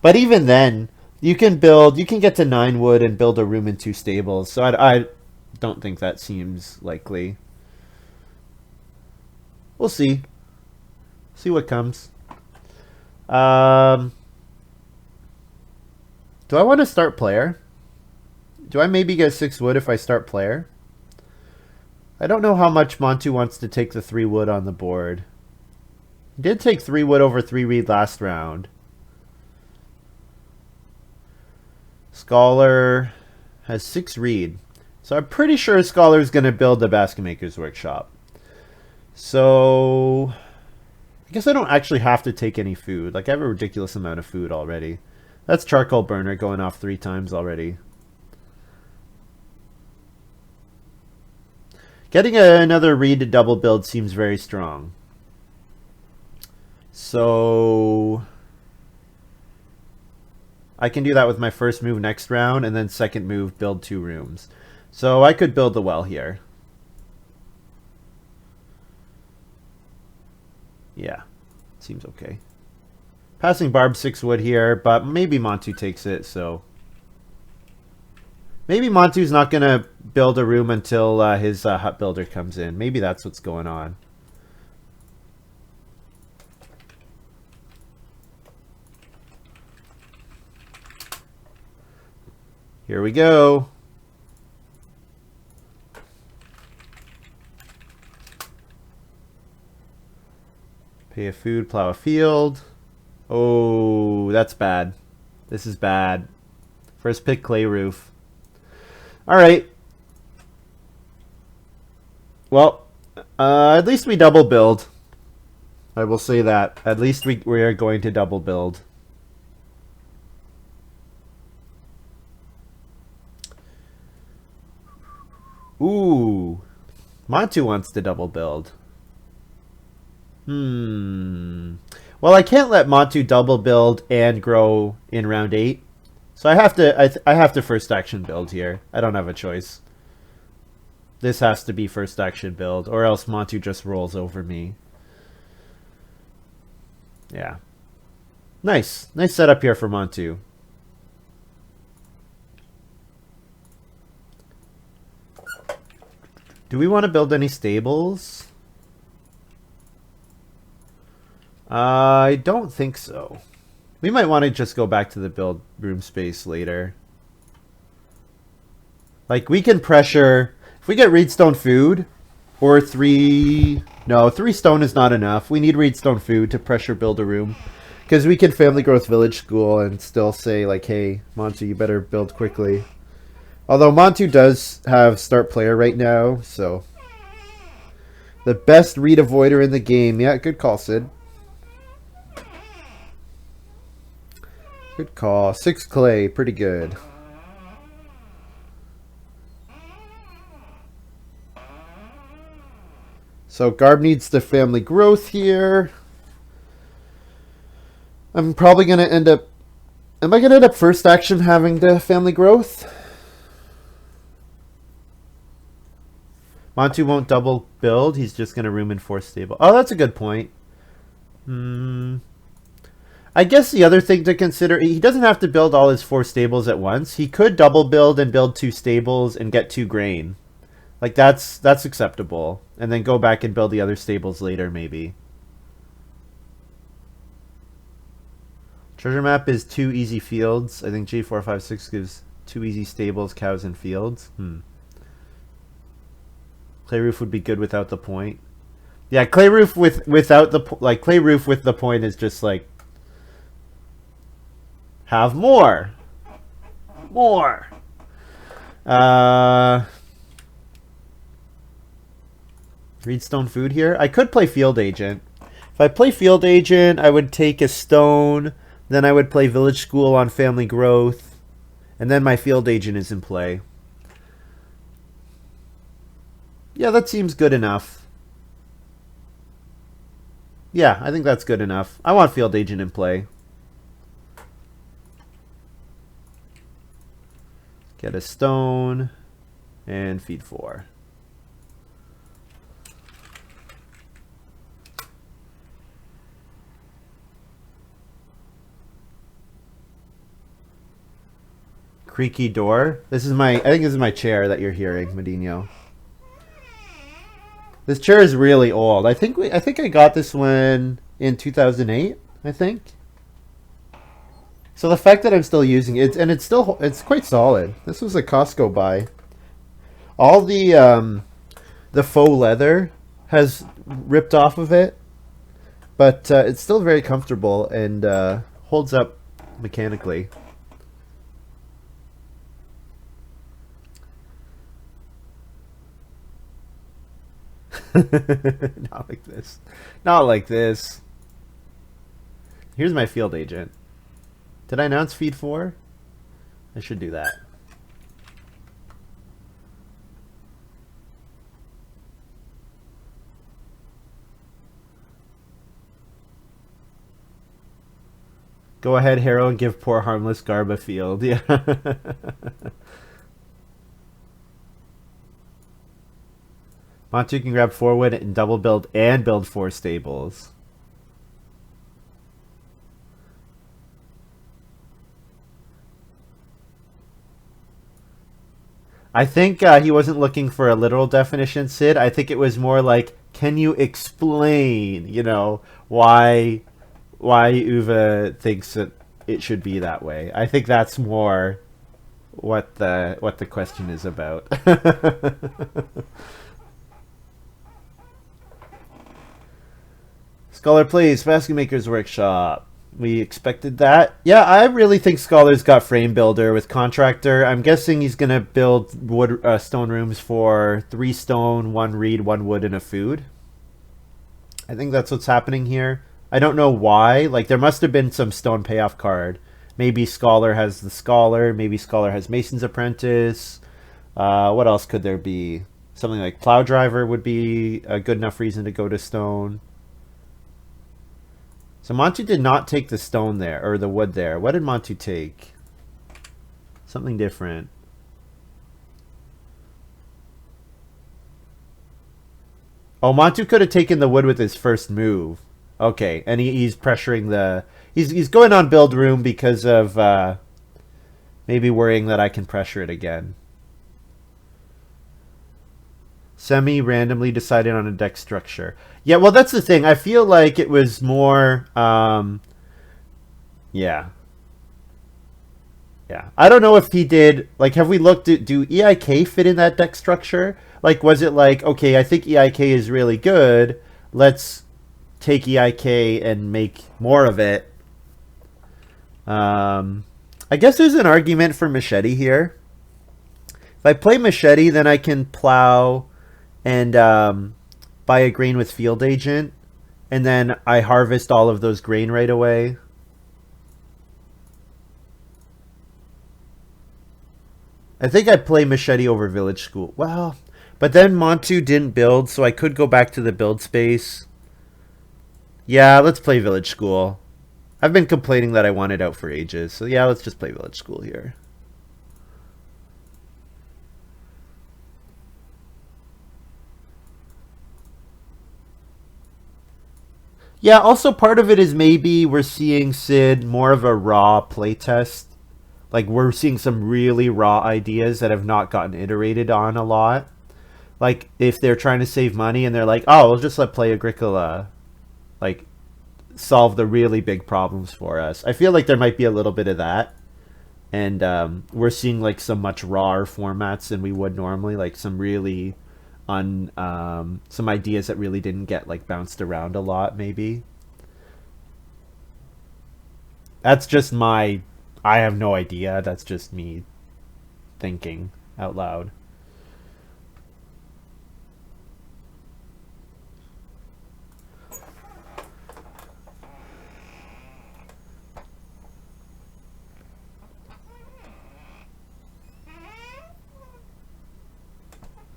But even then, you can get to 9 wood and build a room in 2 stables. So I don't think that seems likely. We'll see. See what comes. Do I want to start player? Do I maybe get 6 wood if I start player? I don't know how much Montu wants to take the 3 wood on the board. He did take 3 wood over 3 reed last round. Scholar has 6 reed. So I'm pretty sure Scholar is going to build the Basket Maker's Workshop. So I guess I don't actually have to take any food. Like, I have a ridiculous amount of food already. That's Charcoal Burner going off 3 times already. Getting another reed to double build seems very strong. So I can do that with my first move next round, and then second move, build 2 rooms. So I could build the well here. Yeah, seems okay. Passing Barb 6 wood here, but maybe Montu takes it, so... Maybe Montu's not going to build a room until his hut builder comes in. Maybe that's what's going on. Here we go. Pay a food, plow a field. Oh, that's bad. This is bad. First pick clay roof. All right. Well, at least we double build. I will say that. At least we are going to double build. Ooh. Montu wants to double build. Well, I can't let Montu double build and grow in round 8. So I have to first action build here. I don't have a choice. This has to be first action build, or else Montu just rolls over me. Yeah. Nice. Nice setup here for Montu. Do we want to build any stables? I don't think so. We might want to just go back to the build room space later. Like, we can pressure... If we get reedstone food, or 3... No, 3 stone is not enough. We need reedstone food to pressure build a room. Because we can family growth village school and still say, like, hey, Montu, you better build quickly. Although Montu does have start player right now, so... The best reed avoider in the game. Yeah, good call, Sid. Good call. 6 clay, pretty good. So Garb needs the family growth here. I'm probably going to end up... Am I going to end up first action having the family growth? Montu won't double build. He's just going to room in 4 stable. Oh, that's a good point. I guess the other thing to consider, he doesn't have to build all his 4 stables at once. He could double build and build 2 stables and get 2 grain. Like, that's acceptable. And then go back and build the other stables later, maybe. Treasure map is 2 easy fields. I think G456 gives 2 easy stables, cows, and fields. Clay roof would be good without the point. Yeah, clay roof without the clay roof with the point is just like have more. Reedstone food here. I could play field agent. If I play field agent, I would take a stone. Then I would play village school on family growth, and then my field agent is in play. Yeah, that seems good enough. Yeah, I think that's good enough. I want field agent in play. Get a stone and feed 4. Creaky door. This is I think this is my chair that you're hearing, Medino. This chair is really old. I think I got this one in 2008, I think. So the fact that I'm still using it, and it's quite solid. This was a Costco buy. All the faux leather has ripped off of it, but it's still very comfortable and holds up mechanically. Not like this. Not like this. Here's my field agent. Did I announce feed 4? I should do that. Go ahead, Harrow, and give poor harmless Garb a field. Yeah. Montu can grab 4 wood and double build and build 4 stables. I think he wasn't looking for a literal definition, Sid. I think it was more like, can you explain, you know, why Uwe thinks that it should be that way? I think that's more what the question is about. Scholar plays Basket Maker's Workshop. We expected that. Yeah, I really think Scholar's got Frame Builder with Contractor. I'm guessing he's going to build wood stone rooms for 3 stone, 1 reed, 1 wood, and a food. I think that's what's happening here. I don't know why. Like, there must have been some stone payoff card. Maybe Scholar has the Scholar. Maybe Scholar has Mason's Apprentice. What else could there be? Something like Plow Driver would be a good enough reason to go to stone. So Montu did not take the stone there, or the wood there. What did Montu take? Something different. Oh, Montu could have taken the wood with his first move. Okay, and he's pressuring the... He's going on build room because of maybe worrying that I can pressure it again. Semi randomly decided on a deck structure. Yeah, well, that's the thing. I feel like it was more... yeah. Yeah. I don't know if he did... Like, have we looked at... Do EIK fit in that deck structure? Like, was it like, okay, I think EIK is really good. Let's take EIK and make more of it. I guess there's an argument for Machete here. If I play Machete, then I can plow and buy a grain with Field Agent. And then I harvest all of those grain right away. I think I play Machete over Village School. Well, but then Montu didn't build, so I could go back to the build space. Yeah, let's play Village School. I've been complaining that I want it out for ages. So yeah, let's just play Village School here. Yeah, also part of it is maybe we're seeing Sid more of a raw playtest. Like, we're seeing some really raw ideas that have not gotten iterated on a lot. Like, if they're trying to save money and they're like, oh, we'll just let Play-agricola, like, solve the really big problems for us. I feel like there might be a little bit of that. And we're seeing, like, some much rawer formats than we would normally. Like, some really... some ideas that really didn't get like bounced around a lot, maybe. That's just my... I have no idea. That's just me thinking out loud.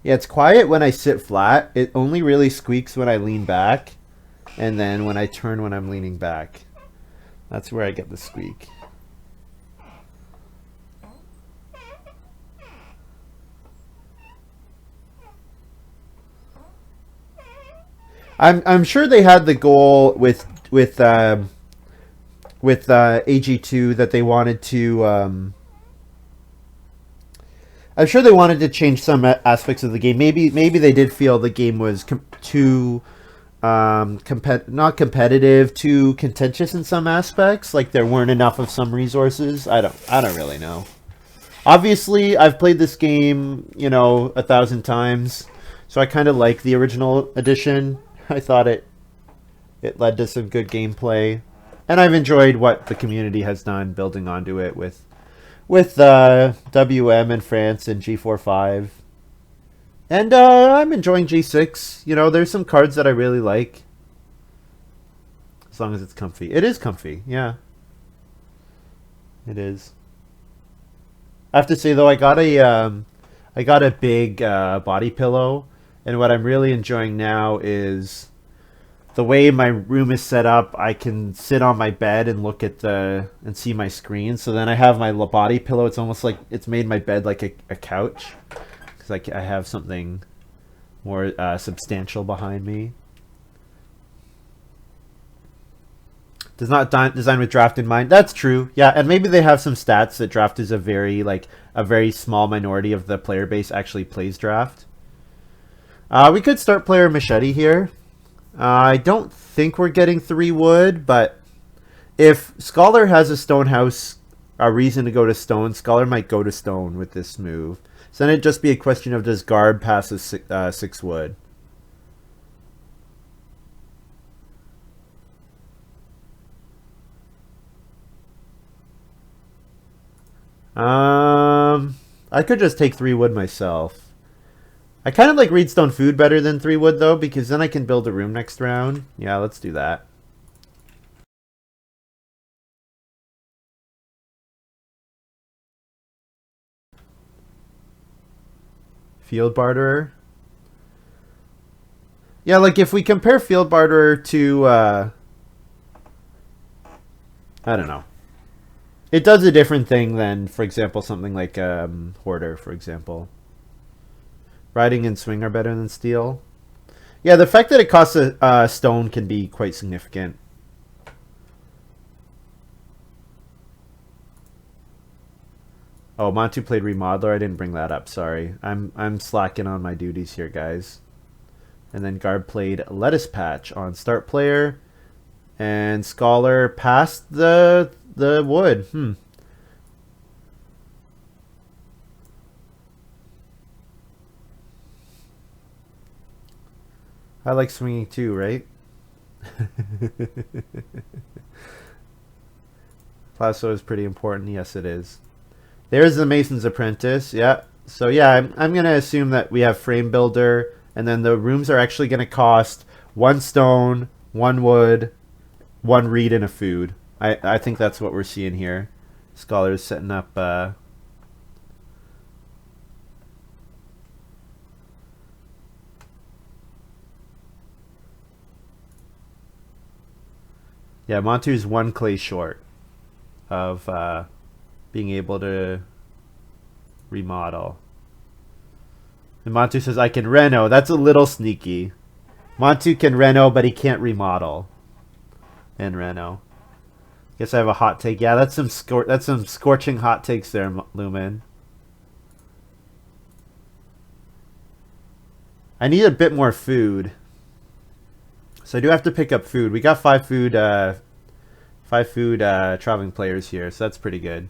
Yeah, it's quiet when I sit flat. It only really squeaks when I lean back, and then when I turn when I'm leaning back. That's where I get the squeak. I'm sure they had the goal with AG2 that they wanted to. I'm sure they wanted to change some aspects of the game. Maybe they did feel the game was too not competitive, too contentious in some aspects. Like there weren't enough of some resources. I don't really know. Obviously, I've played this game, 1,000 times, so I kind of like the original edition. I thought it led to some good gameplay, and I've enjoyed what the community has done building onto it with WM in France and G4-5. And I'm enjoying G6. There's some cards that I really like. As long as it's comfy. It is comfy, yeah. It is. I have to say though, I got a big body pillow, and what I'm really enjoying now is the way my room is set up. I can sit on my bed and look at and see my screen. So then I have my body pillow. It's almost like it's made my bed like a couch, because I have something more substantial behind me. Does not design with draft in mind. That's true. Yeah, and maybe they have some stats that draft is a very small minority of the player base actually plays draft. We could start player Machete here. I don't think we're getting 3 wood, but if Scholar has a stone house, a reason to go to stone, Scholar might go to stone with this move. So then it'd just be a question of does Garb pass a 6 wood? I could just take 3 wood myself. I kind of like Reedstone Food better than 3 wood though, because then I can build a room next round. Yeah, let's do that. Field Barterer. Yeah, like if we compare Field Barterer to, I don't know. It does a different thing than, for example, something like Hoarder, for example. Riding and Swing are better than Steel. Yeah, the fact that it costs a stone can be quite significant. Oh, Montu played Remodeler. I didn't bring that up. Sorry, I'm slacking on my duties here, guys. And then Garb played Lettuce Patch on start player, and Scholar passed the wood. I like swinging too, right? Plaso is pretty important. Yes, it is. There's the Mason's Apprentice. Yeah. So yeah, I'm gonna assume that we have Frame Builder, and then the rooms are actually gonna cost 1 stone, 1 wood, 1 reed, and a food. I think that's what we're seeing here. Scholars setting up. Yeah, Montu's 1 clay short of being able to remodel. And Montu says, I can reno. That's a little sneaky. Montu can reno, but he can't remodel. And reno. Guess I have a hot take. Yeah, that's some scorching hot takes there, Lumen. I need a bit more food. So I do have to pick up food. We got 5 food traveling players here, so that's pretty good.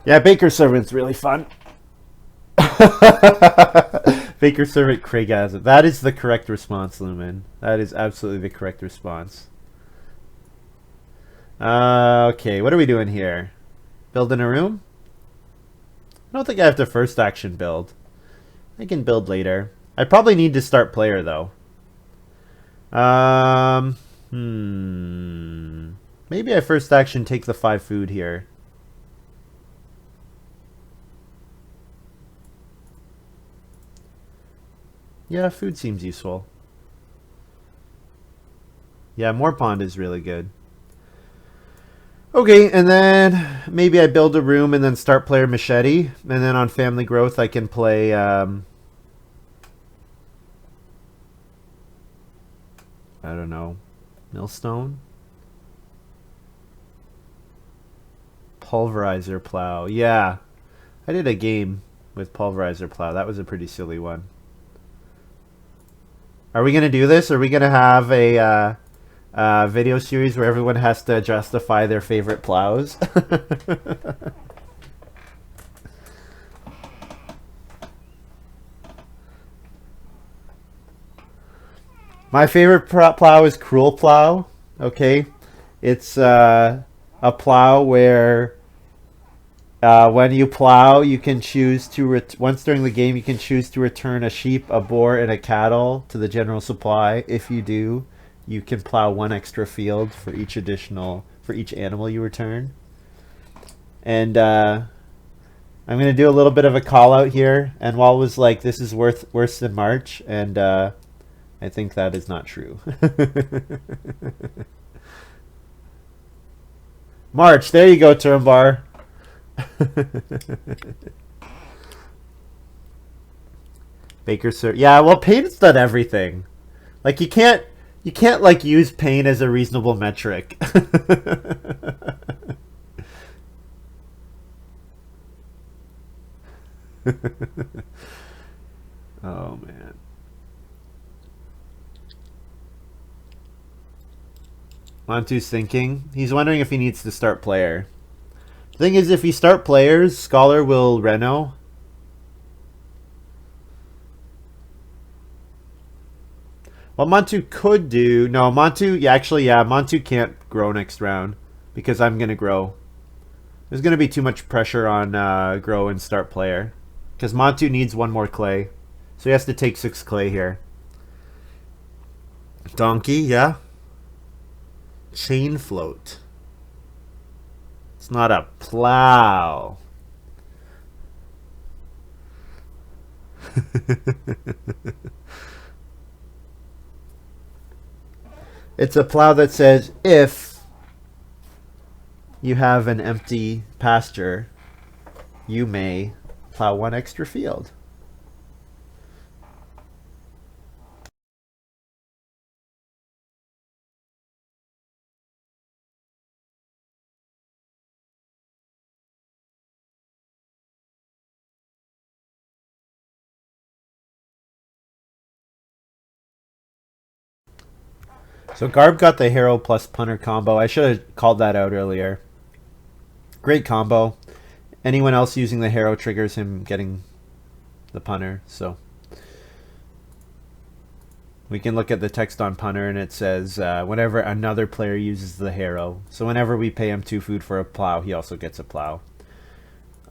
Yeah, Baker Servant's really fun. Baker Servant Craigasm. That is the correct response, Lumen. That is absolutely the correct response. Okay, what are we doing here? Building a room? I don't think I have to first action build. I can build later. I probably need to start player though. Maybe I first action take the 5 food here. Yeah, food seems useful. Yeah, more pond is really good. Okay, and then maybe I build a room and then start player machete. And then on family growth I can play I don't know, millstone? Pulverizer plow. Yeah, I did a game with pulverizer plow. That was a pretty silly one. Are we going to do this? Are we going to have a video series where everyone has to justify their favorite plows? My favorite plow is Cruel Plow. Okay, it's a plow where when you plow, you can choose to once during the game you can choose to return a sheep, a boar, and a cattle to the general supply. If you do, you can plow 1 extra field for each animal you return. And I'm gonna do a little bit of a call out here. And Wall was like, "This is worse than March," and I think that is not true. March, there you go, Turnbar. Baker sir, yeah. Well, pain's done everything. Like you can't like use pain as a reasonable metric. Oh man. Montu's thinking. He's wondering if he needs to start player. The thing is, if you start players, Scholar will reno. What Montu could do... No, Montu... Yeah, actually, yeah. Montu can't grow next round. Because I'm going to grow. There's going to be too much pressure on grow and start player. Because Montu needs one more clay. So he has to take 6 clay here. Donkey, yeah. Chain float. It's not a plow. It's a plow that says if you have an empty pasture, you may plow 1 extra field. So Garb got the Hero plus Punter combo. I should have called that out earlier. Great combo. Anyone else using the Hero triggers him getting the Punter. So we can look at the text on Punter and it says whenever another player uses the Hero. So whenever we pay him 2 food for a plow, he also gets a plow.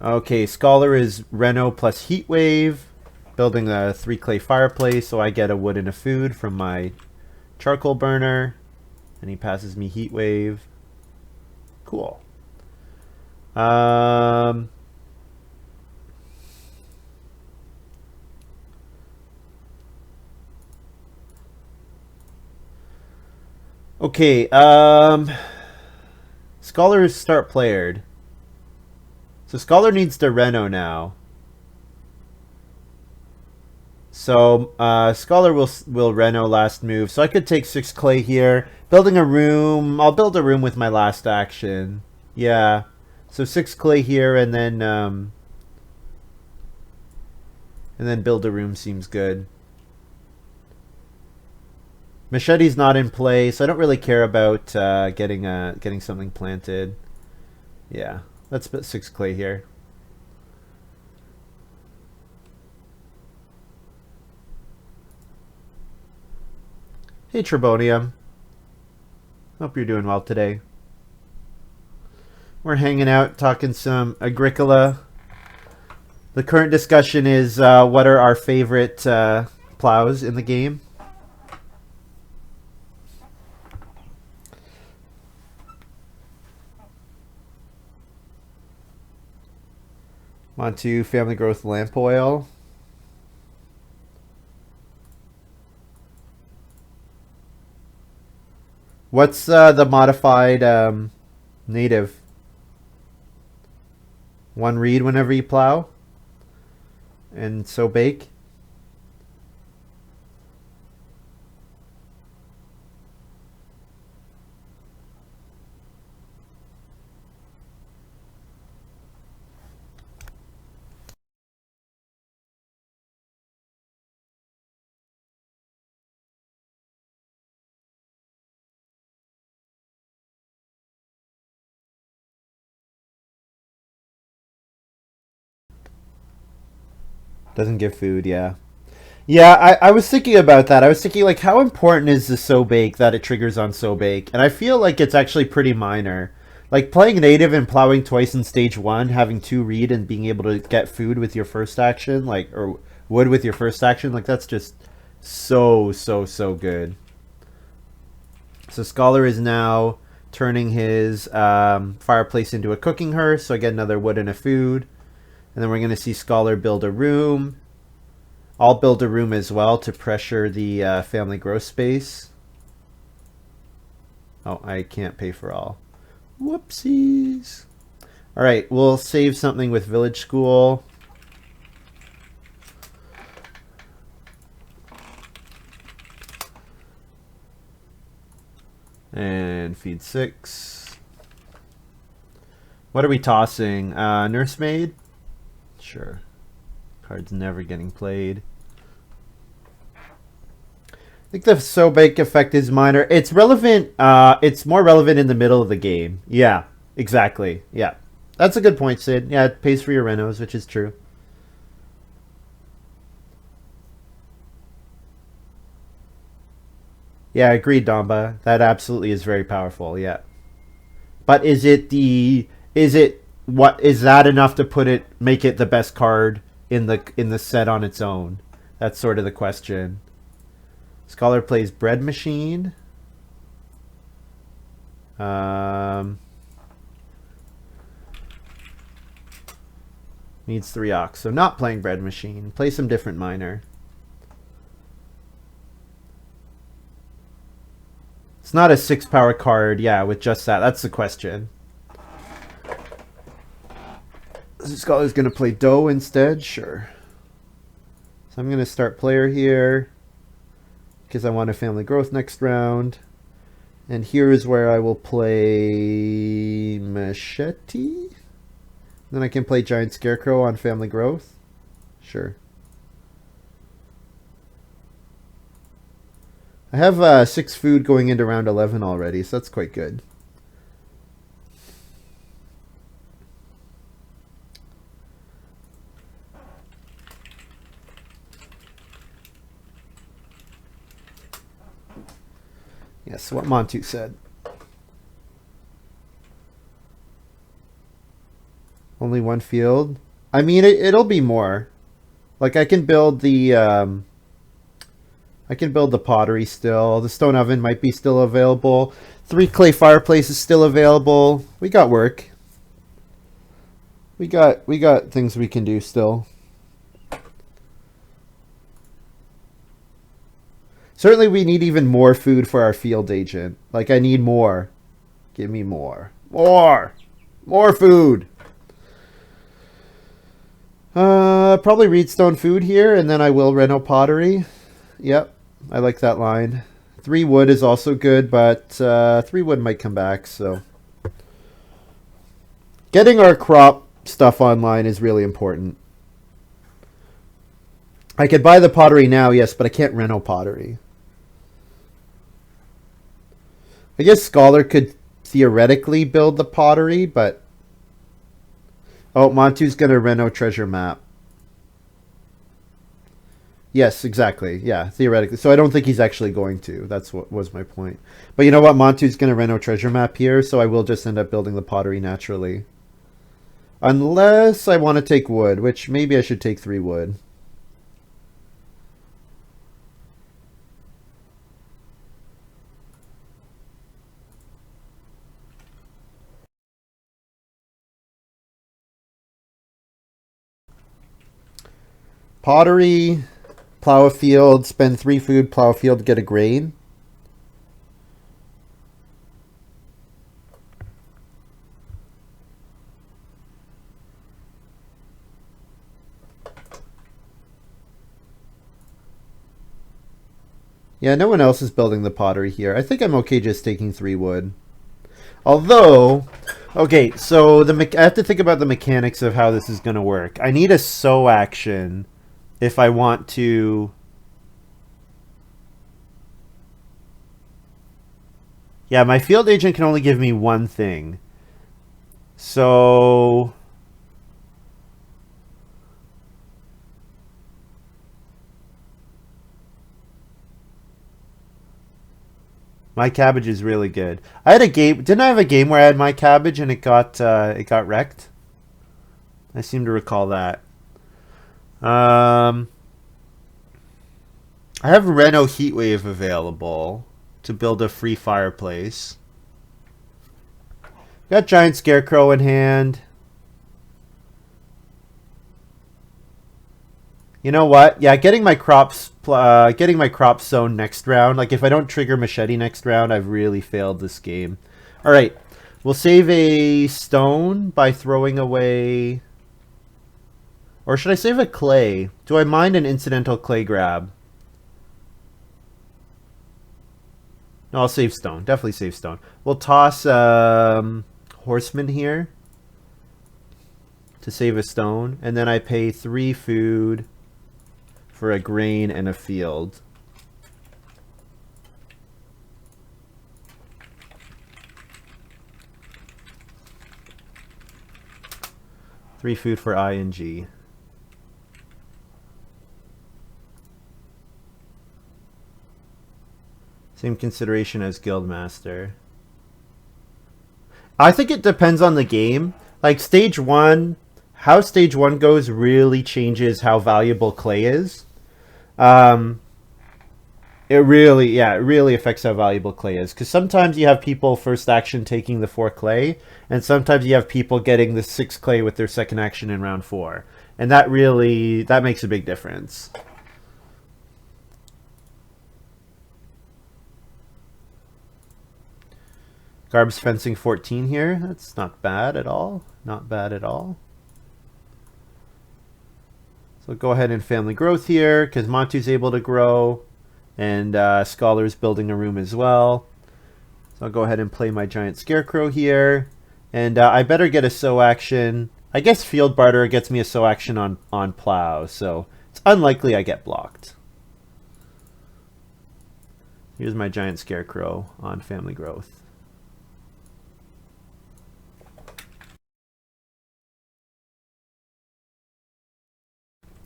Okay, Scholar is Reno plus Heat Wave. Building a 3 clay fireplace, so I get a wood and a food from my charcoal burner, and he passes me Heat Wave. Cool. Okay. Scholars start playered. So Scholar needs to Reno now. So Scholar will Reno last move. So I could take 6 clay here. Building a room. I'll build a room with my last action. Yeah. So 6 clay here and then build a room seems good. Machete's not in play, so I don't really care about getting something planted. Yeah. Let's put 6 clay here. Hey Trebonium. Hope you're doing well today. We're hanging out, talking some Agricola. The current discussion is what are our favorite plows in the game. Montu Family Growth Lamp Oil. What's the modified native? 1 reed whenever you plow? And so bake? Doesn't give food, yeah. Yeah, I was thinking about that. I was thinking, like, how important is the so bake that it triggers on so bake? And I feel like it's actually pretty minor. Like, playing native and plowing twice in stage 1, having 2 read and being able to get food with your first action, like, or wood with your first action, like, that's just so good. So Scholar is now turning his fireplace into a cooking hearth, so I get another wood and a food. And then we're going to see Scholar build a room. I'll build a room as well to pressure the family growth space. Oh, I can't pay for all. Whoopsies. All right, we'll save something with village school. And feed 6. What are we tossing? Nursemaid? Sure. Card's never getting played. I think the so bake effect is minor. It's relevant. It's more relevant in the middle of the game. Yeah, exactly. Yeah, that's a good point, Sid. Yeah, it pays for your renos, which is true. Yeah, agreed, Damba. That absolutely is very powerful. Yeah, but is that enough to make it the best card in the set on its own? That's sort of the question. Scholar plays Bread Machine. Um, Needs 3 ox. So not playing Bread Machine. Play some different miner. It's not a 6 power card, yeah, with just that. That's the question. Scholar's going to play Doe instead? Sure. So I'm going to start player here because I want a family growth next round. And here is where I will play Machete. Then I can play Giant Scarecrow on family growth. Sure. I have 6 food going into round 11 already, so that's quite good. Yes, what Montu said. Only 1 field. I mean, it'll be more. Like I can build the pottery still. The stone oven might be still available. 3 clay fireplace is still available. We got work. We got things we can do still. Certainly we need even more food for our field agent. Like I need more. Give me more. More food. Probably Reedstone food here, and then I will reno pottery. Yep, I like that line. 3 wood is also good, but 3 wood might come back, so. Getting our crop stuff online is really important. I could buy the pottery now, yes, but I can't reno pottery. I guess Scholar could theoretically build the pottery, but... Oh, Montu's going to reno treasure map. Yes, exactly. Yeah, theoretically. So I don't think he's actually going to. That's what was my point. But you know what? Montu's going to reno treasure map here, so I will just end up building the pottery naturally. Unless I want to take wood, which maybe I should take 3 wood. Pottery, plow a field, spend 3 food, plow a field, get a grain. Yeah, no one else is building the pottery here. I think I'm okay just taking 3 wood. Although, okay, so I have to think about the mechanics of how this is going to work. I need a sow action if I want to... Yeah, my field agent can only give me 1 thing. So... My cabbage is really good. I had a game. Didn't I have a game where I had my cabbage and it got wrecked? I seem to recall that. I have Reno Heatwave available to build a free fireplace. Got Giant Scarecrow in hand. You know what? Yeah, getting my crops sown next round. Like if I don't trigger Machete next round, I've really failed this game. All right, we'll save a stone by throwing away. Or should I save a clay? Do I mind an incidental clay grab? No, I'll save stone. Definitely save stone. We'll toss Horseman here to save a stone, and then I pay 3 food for a grain and a field. Three food for I and G. Same consideration as Guildmaster. I think it depends on the game. Like stage 1, how stage 1 goes really changes how valuable clay is. It really affects how valuable clay is. Because sometimes you have people first action taking the 4 clay, and sometimes you have people getting the 6 clay with their second action in round 4. And that makes a big difference. Garb's fencing 14 here. That's not bad at all. Not bad at all. So go ahead and family growth here because Montu's able to grow. And Scholar's building a room as well. So I'll go ahead and play my giant scarecrow here. And I better get a sow action. I guess field barter gets me a sow action on plow. So it's unlikely I get blocked. Here's my giant scarecrow on family growth.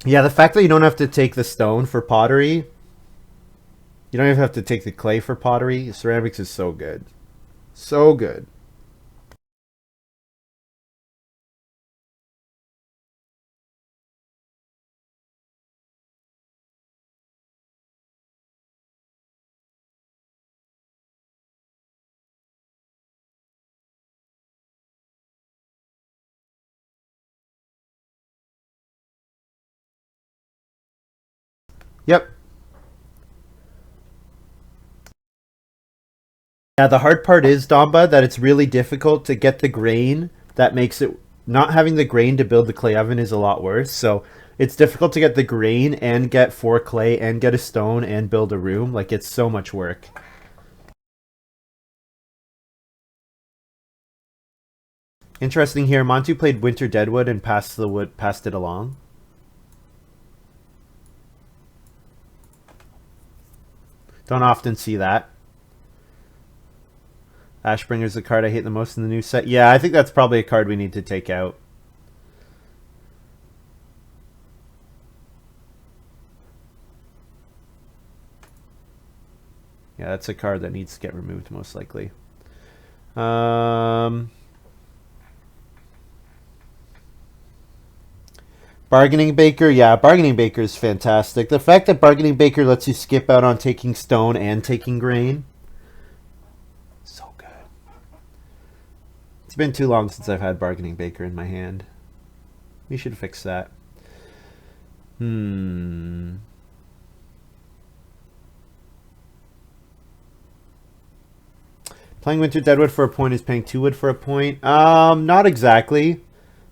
Yeah, the fact that you don't have to take the stone for pottery. You don't even have to take the clay for pottery. Ceramics is so good. So good. Yep. Yeah, the hard part is, Damba, that it's really difficult to get the grain that makes it... Not having the grain to build the clay oven is a lot worse. So it's difficult to get the grain and get 4 clay and get a stone and build a room. Like, it's so much work. Interesting here, Montu played Winter Deadwood and passed it along. Don't often see that. Ashbringer's the card I hate the most in the new set. Yeah, I think that's probably a card we need to take out. Yeah, that's a card that needs to get removed most likely. Bargaining Baker, yeah, Bargaining Baker is fantastic. The fact that Bargaining Baker lets you skip out on taking stone and taking grain. So good. It's been too long since I've had Bargaining Baker in my hand. We should fix that. Playing Winter Deadwood for a point is paying 2 wood for a point. Not exactly.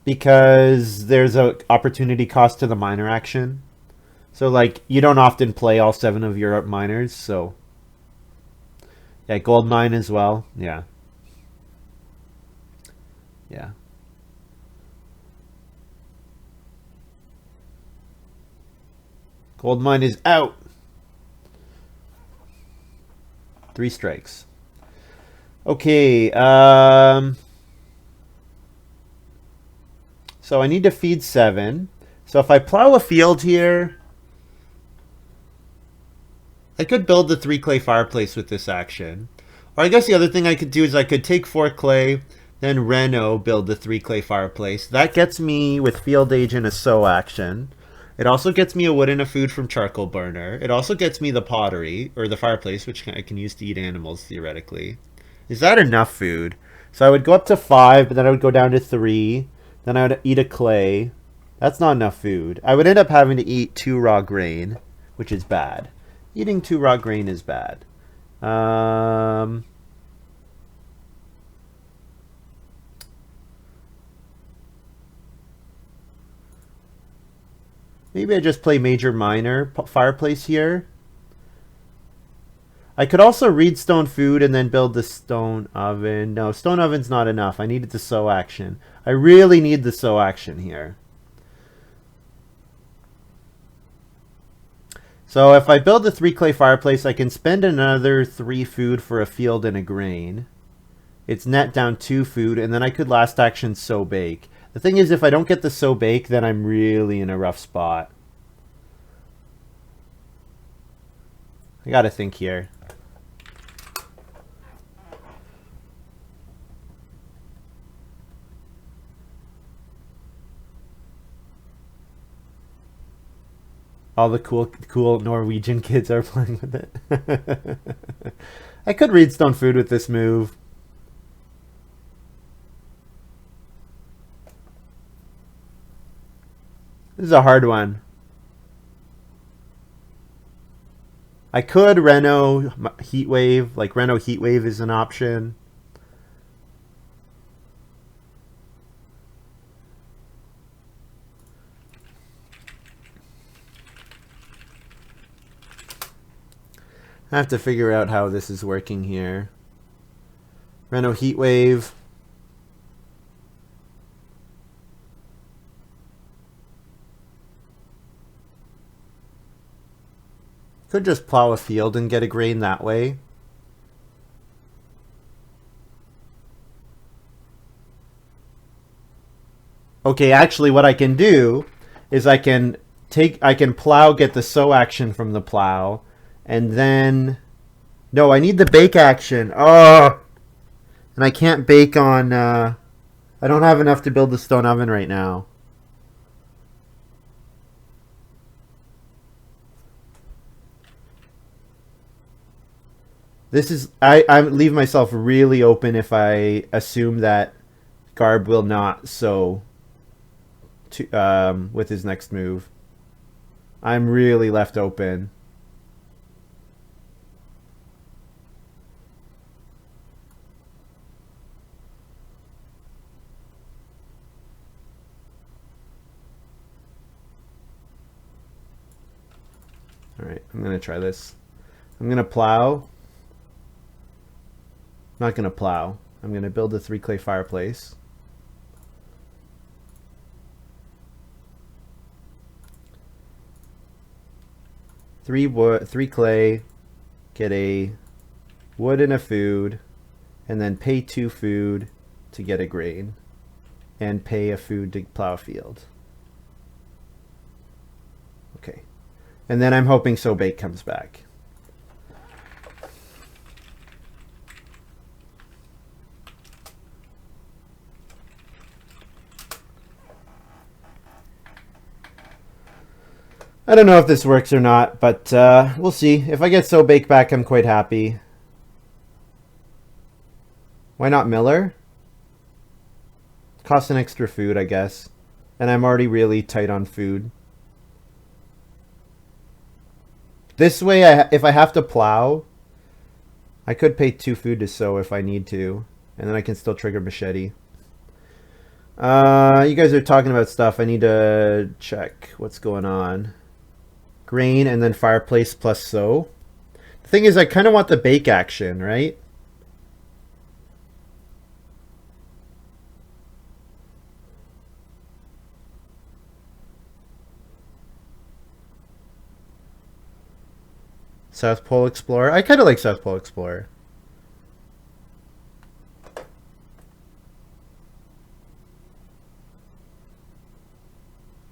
Because there's a opportunity cost to the miner action. So, like, you don't often play all 7 of your miners, so... Yeah, gold mine as well. Yeah. Yeah. Gold mine is out. 3 strikes. Okay, so I need to feed 7. So if I plow a field here, I could build the 3 clay fireplace with this action. Or I guess the other thing I could do is I could take 4 clay, then Reno build the 3 clay fireplace. That gets me, with field agent, a sow action. It also gets me a wood and a food from charcoal burner. It also gets me the pottery, or the fireplace, which I can use to eat animals, theoretically. Is that enough food? So I would go up to 5, but then I would go down to 3. Then I would eat a clay. That's not enough food. I would end up having to eat 2 raw grain, which is bad. Eating 2 raw grain is bad. Maybe I just play major minor fireplace here. I could also read stone food and then build the stone oven. No, stone oven's not enough. I needed the sow action. I really need the sow action here. So if I build the 3 clay fireplace, I can spend another 3 food for a field and a grain. It's net down 2 food, and then I could last action sow bake. The thing is, if I don't get the sow bake, then I'm really in a rough spot. I gotta think here. All the cool Norwegian kids are playing with it. I could read Stone Food with this move. This is a hard one. I could Reno Heatwave. Like Reno Heatwave is an option. I have to figure out how this is working here. Reno Heatwave. Could just plow a field and get a grain that way. Okay, actually what I can do is I can plow, get the sow action from the plow, and then no, I need the bake action. Oh, and I can't bake on I don't have enough to build the stone oven right now. This is I leave myself really open if I assume that Garb will not sow to, with his next move. I'm really left open. All right, I'm gonna try this. I'm gonna plow. I'm not gonna plow. I'm gonna build a 3 clay fireplace. Three wood, 3 clay, get a wood and a food, and then pay 2 food to get a grain, and pay a food to plow a field. Okay, and then I'm hoping So Bake comes back. I don't know if this works or not, but we'll see. If I get So Bake back, I'm quite happy. Why not Miller? Costs an extra food, I guess. And I'm already really tight on food. This way, if I have to plow, I could pay 2 food to sow if I need to. And then I can still trigger Machete. You guys are talking about stuff. I need to check what's going on. Grain and then fireplace plus sow. The thing is, I kind of want the bake action, right? South Pole Explorer. I kind of like South Pole Explorer.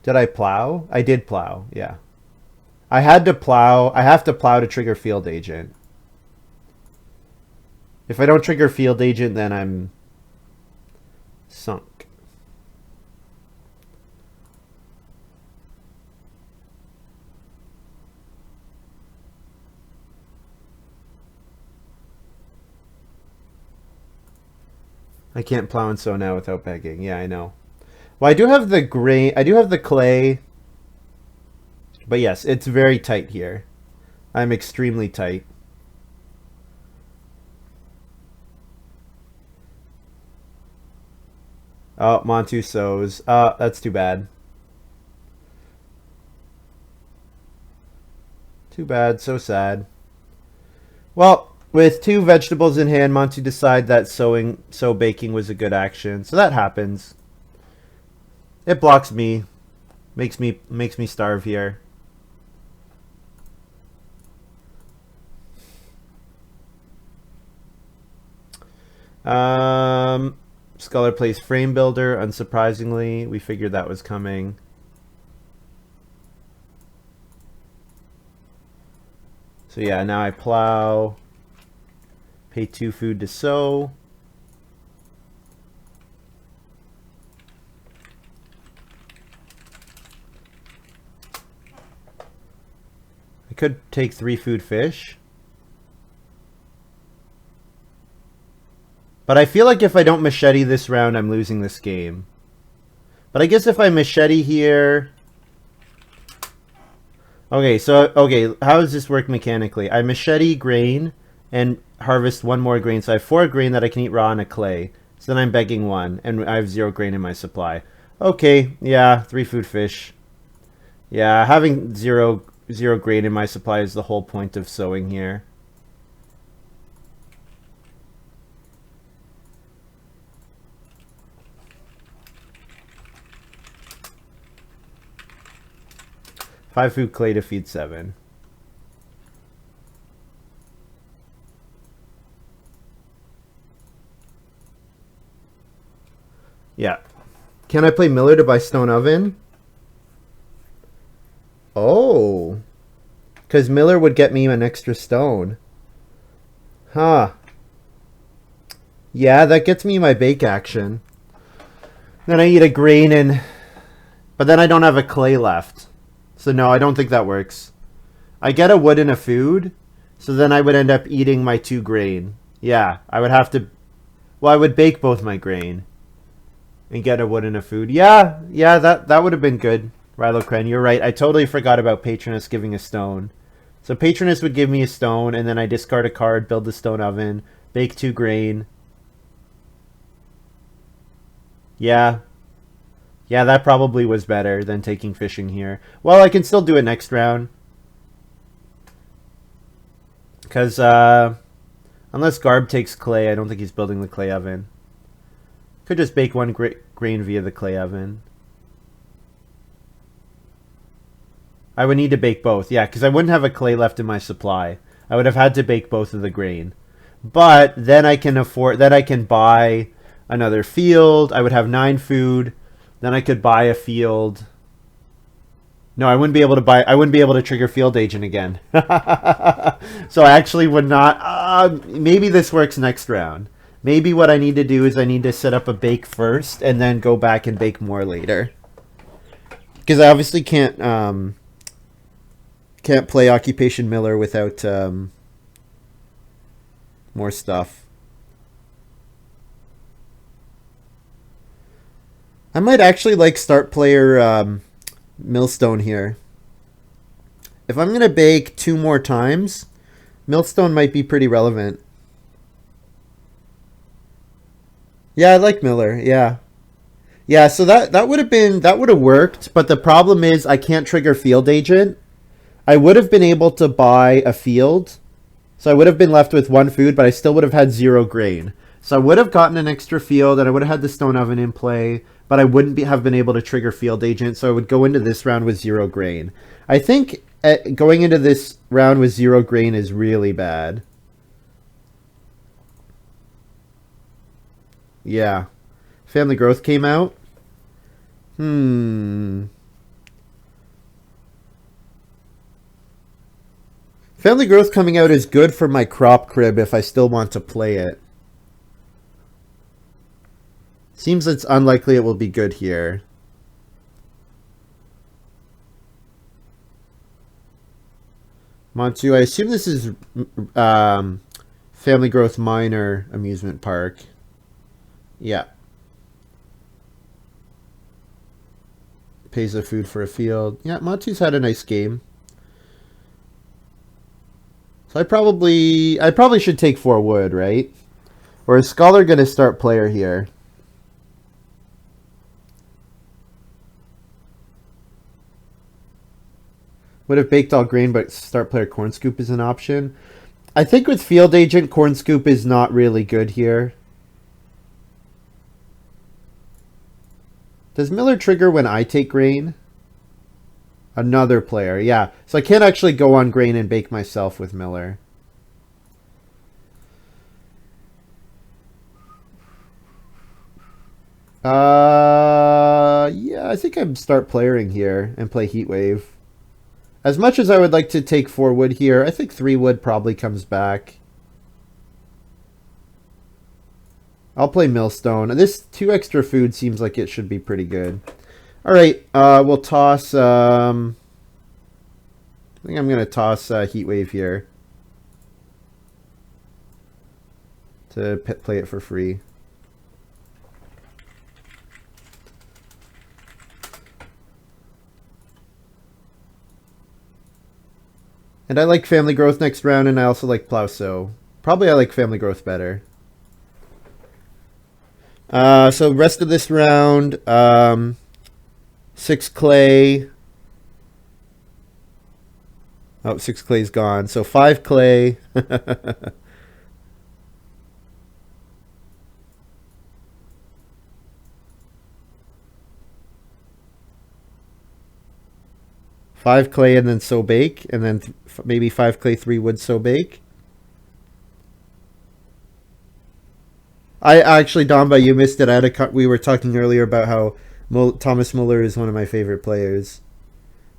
Did I plow? I did plow, yeah. I had to plow. I have to plow to trigger Field Agent. If I don't trigger Field Agent, then I'm sunk. I can't plow and sow now without begging. Yeah, I know. Well, I do have the grain. I do have the clay. But yes, it's very tight here. I'm extremely tight. Oh, Montu sows. That's too bad. Too bad. So sad. Well, with 2 vegetables in hand, Montu decided that sow baking was a good action. So that happens. It blocks me. Makes me starve here. Scholar plays Frame Builder. Unsurprisingly, we figured that was coming. So yeah, now I plow. Pay 2 food to sow. could take 3 food fish. But I feel like if I don't machete this round, I'm losing this game. But I guess if I machete here... Okay, so, okay, how does this work mechanically? I machete grain and harvest 1 more grain. So I have 4 grain that I can eat raw in a clay. So then I'm begging 1, and I have 0 grain in my supply. Okay, yeah, 3 food fish. Yeah, having zero grain in my supply is the whole point of sowing here. Five food clay to feed 7. Yeah. Can I play Miller to buy stone oven? Oh. Because Miller would get me an extra stone. Huh. Yeah, that gets me my bake action. Then I eat a grain and... But then I don't have a clay left. So no, I don't think that works. I get a wood and a food, so then I would end up eating my 2 grain. Yeah, I would have to... Well, I would bake both my grain and get a wood and a food. Yeah, that would have been good, Rylocren. You're right. I totally forgot about Patronus giving a stone. So Patronus would give me a stone, and then I discard a card, build the stone oven, bake 2 grain. Yeah. Yeah, that probably was better than taking fishing here. Well, I can still do it next round. Because, unless Garb takes clay, I don't think he's building the clay oven. Could just bake 1 grain via the clay oven. I would need to bake both. Yeah, because I wouldn't have a clay left in my supply. I would have had to bake both of the grain. But then I can afford... Then I can buy another field. I would have 9 food. Then I could buy a field. No, I wouldn't be able to buy... I wouldn't be able to trigger field agent again. So I actually would not... maybe this works next round. Maybe what I need to do is I need to set up a bake first and then go back and bake more later. Because I obviously can't play Occupation Miller without more stuff. I might actually like start player Millstone here. If I'm going to bake 2 more times, Millstone might be pretty relevant. Yeah, I like Miller. Yeah. Yeah, so that would have worked, but the problem is I can't trigger field agent. I would have been able to buy a field. So I would have been left with 1 food, but I still would have had 0 grain. So I would have gotten an extra field and I would have had the stone oven in play, but I wouldn't have been able to trigger field agent, so I would go into this round with 0 grain. I think going into this round with 0 grain is really bad. Yeah. Family Growth came out. Family Growth coming out is good for my crop crib if I still want to play it. Seems it's unlikely it will be good here. Montu, I assume this is Family Growth Minor Amusement Park. Yeah. Pays the food for a field. Yeah, Montu's had a nice game. So I probably should take 4 wood, right? Or is Scholar going to start player here? Would have baked all grain, but start player Corn Scoop is an option. I think with Field Agent, Corn Scoop is not really good here. Does Miller trigger when I take grain? Another player, yeah. So I can't actually go on grain and bake myself with Miller. Yeah, I think I'm start playering here and play Heat Wave. As much as I would like to take 4 wood here, I think 3 wood probably comes back. I'll play Millstone. This 2 extra food seems like it should be pretty good. All right, we'll toss I think I'm going to toss Heat Wave here to play it for free. And I like Family Growth next round, and I also like Plowsow. Probably I like Family Growth better. So rest of this round, 6 clay. Oh, 6 clay's gone. So 5 clay. 5 clay and then so bake, and then maybe 5 clay, 3 wood, so bake. I actually, Damba, you missed it. We were talking earlier about how Thomas Muller is one of my favorite players.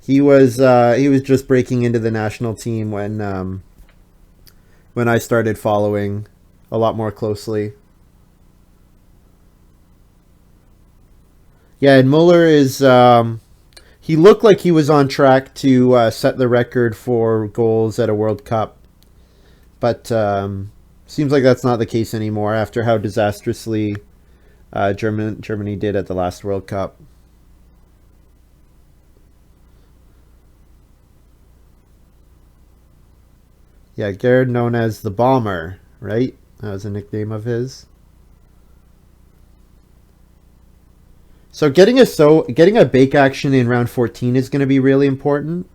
He was just breaking into the national team when I started following a lot more closely. Yeah, and Muller is he looked like he was on track to set the record for goals at a World Cup, but seems like that's not the case anymore after how disastrously Germany did at the last World Cup. Yeah, Garrett, known as the Bomber, right? That was a nickname of his. So getting a bake action in round 14 is going to be really important.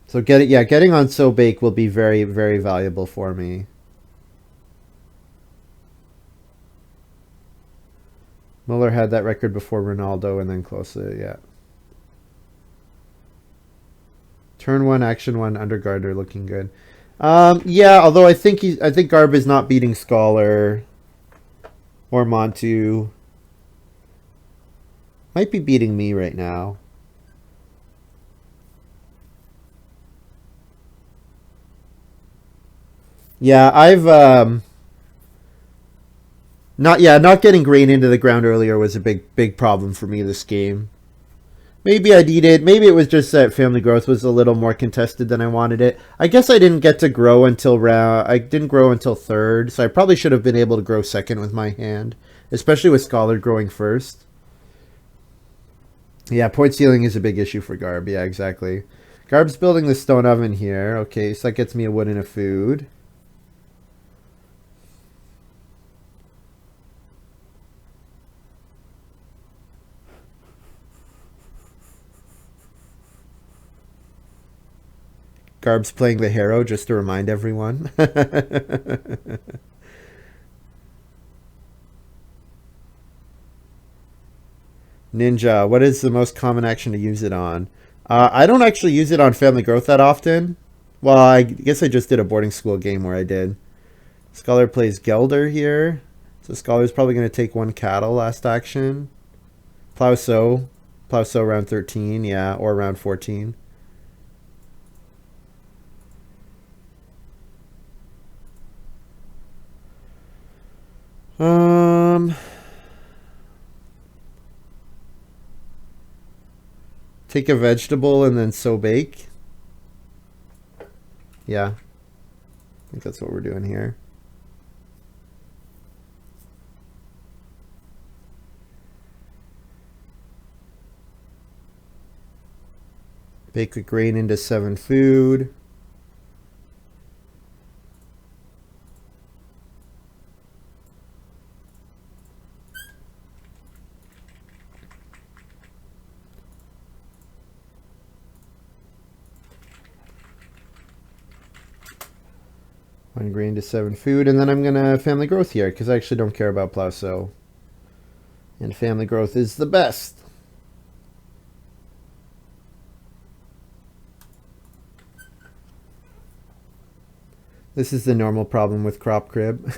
So getting on so bake will be very, very valuable for me. Muller had that record before Ronaldo and then closer, yeah. Turn 1, action 1, Undergarder looking good. Yeah, although I think Garb is not beating Scholar or Montu. Might be beating me right now. Yeah, I've not getting grain into the ground earlier was a big problem for me this game. Maybe I needed. Maybe it was just that Family Growth was a little more contested than I wanted it. I guess I didn't get to grow until I didn't grow until third, so I probably should have been able to grow second with my hand, especially with Scholar growing first. Yeah, point ceiling is a big issue for Garb. Yeah, exactly. Garb's building the stone oven here. Okay, so that gets me a wood and a food. Garb's playing the hero just to remind everyone. Ninja, what is the most common action to use it on? I don't actually use it on Family Growth that often. Well, I guess I just did a boarding school game where I did. Scholar plays Gelder here. So Scholar's probably going to take 1 cattle last action. Plowsow. Plowsow round 13, yeah, or round 14. Take a vegetable and then so bake. Yeah. I think that's what we're doing here. Bake a grain into 7 food. One grain to 7 food, and then I'm gonna Family Growth here because I actually don't care about Plowsow. And Family Growth is the best. This is the normal problem with Crop Crib.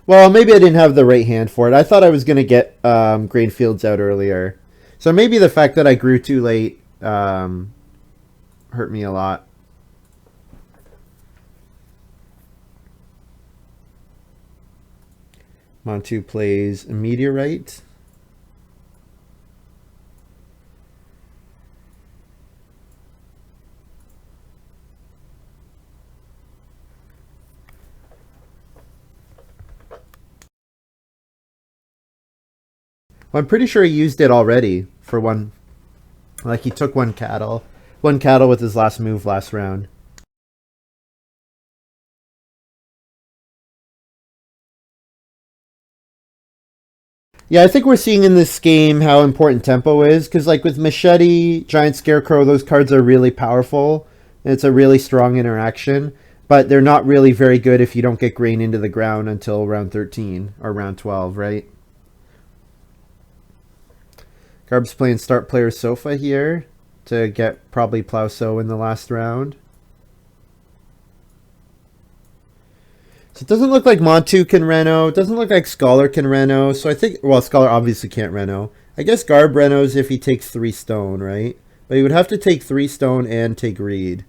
Well, maybe I didn't have the right hand for it. I thought I was going to get grain fields out earlier. So maybe the fact that I grew too late hurt me a lot. Montu plays Meteorite. Well, I'm pretty sure he used it already for one. Like he took one cattle with his last move last round. Yeah, I think we're seeing in this game how important tempo is, because like with Machete, Giant Scarecrow, those cards are really powerful, and it's a really strong interaction, but they're not really very good if you don't get grain into the ground until round 13 or round 12, right? Garb's playing start player Sofa here to get probably Plowso in the last round. So it doesn't look like Montu can Reno. It doesn't look like Scholar can Reno. So I think, well, Scholar obviously can't Reno. I guess Garb Renos if he takes 3 stone, right? But he would have to take 3 stone and take Reed.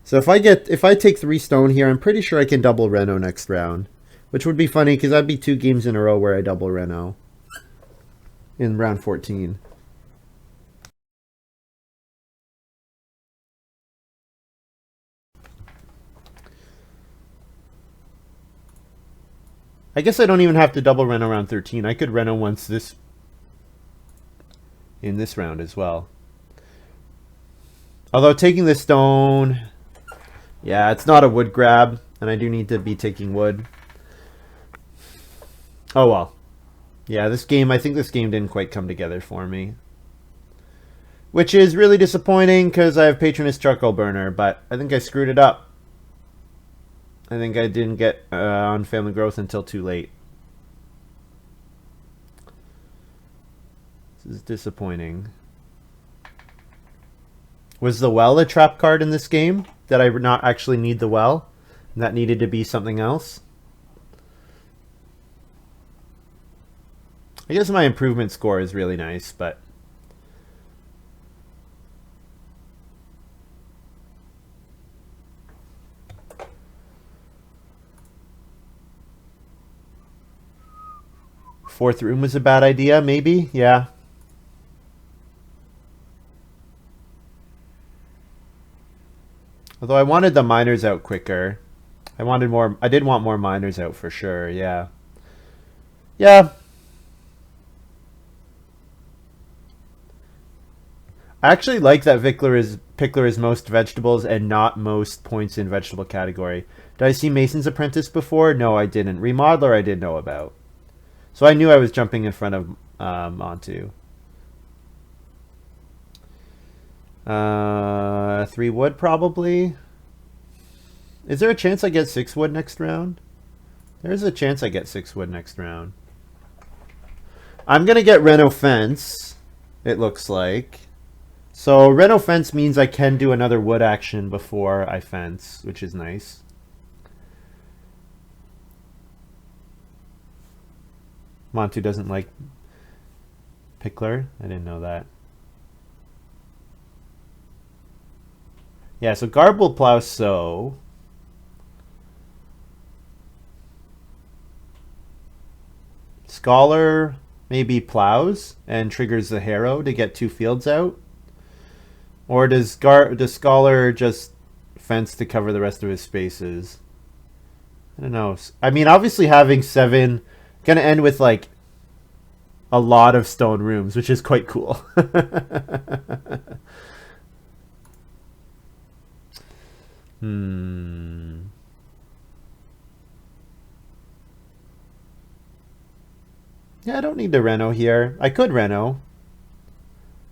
So if I take 3 stone here, I'm pretty sure I can double Reno next round. Which would be funny because that'd be 2 games in a row where I double Reno. In round 14. I guess I don't even have to double Reno round 13. I could Reno once in this round as well. Although taking the stone, yeah, it's not a wood grab, and I do need to be taking wood. Oh well. Yeah, I think this game didn't quite come together for me. Which is really disappointing because I have Patronus Charcoal Burner, but I think I screwed it up. I think I didn't get on Family Growth until too late. This is disappointing. Was the well a trap card in this game? Did I not actually need the well? And that needed to be something else? I guess my improvement score is really nice, but... Fourth room was a bad idea, maybe? Yeah. Although I wanted the miners out quicker. I did want more miners out for sure, yeah. Yeah. I actually like that Pickler is most vegetables and not most points in vegetable category. Did I see Mason's Apprentice before? No, I didn't. Remodeler I did know about. So I knew I was jumping in front of Montu. 3 wood probably. Is there a chance I get 6 wood next round? There's a chance I get 6 wood next round. I'm going to get Reno Fence, it looks like. So Reno Fence means I can do another wood action before I fence, which is nice. Montu doesn't like Pickler. I didn't know that. Yeah, so Garb will plow so. Scholar maybe plows and triggers the Harrow to get 2 fields out. Or does Scholar just fence to cover the rest of his spaces? I don't know. I mean, obviously having 7... Gonna end with like a lot of stone rooms, which is quite cool. Yeah, I don't need to Reno here. I could Reno,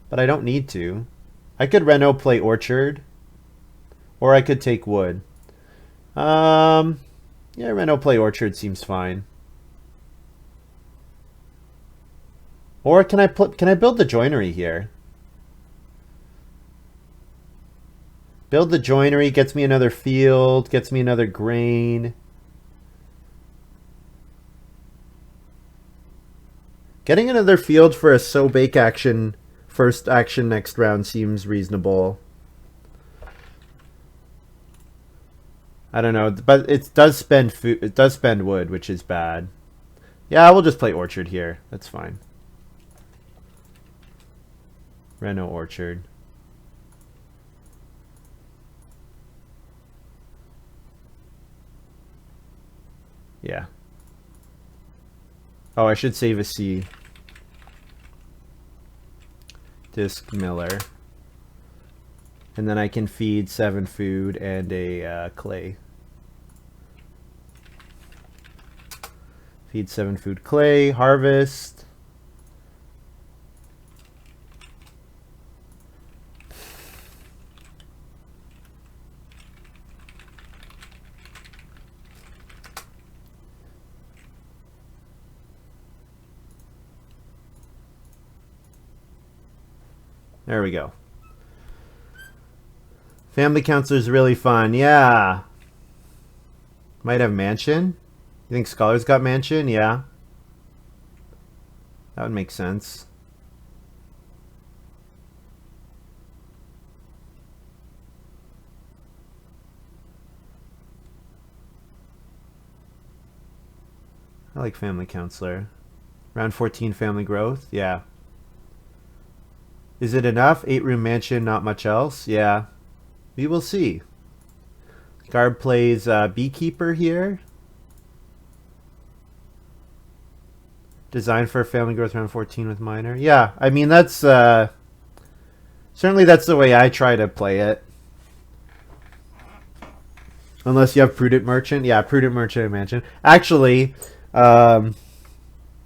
but I don't need to. I could Reno play Orchard, or I could take wood. Yeah, Reno play Orchard seems fine. Or can I build the joinery here? Build the joinery, gets me another field, gets me another grain. Getting another field for a so bake action, first action next round seems reasonable. I don't know, but it does spend food. It does spend wood, which is bad. Yeah, we'll just play Orchard here. That's fine. Reno Orchard. Yeah. Oh, I should save a C. Disc Miller. And then I can feed 7 food and a clay. Feed 7 food clay, harvest. There we go. Family counselor's really fun. Yeah. Might have mansion. You think scholars got mansion? Yeah. That would make sense. I like family counselor. Round 14 family growth. Yeah. Is it enough? 8-room mansion, not much else? Yeah. We will see. Garb plays beekeeper here. Designed for family growth round 14 with minor. Yeah, I mean that's certainly that's the way I try to play it. Unless you have prudent merchant. Yeah, prudent merchant and mansion. Actually, I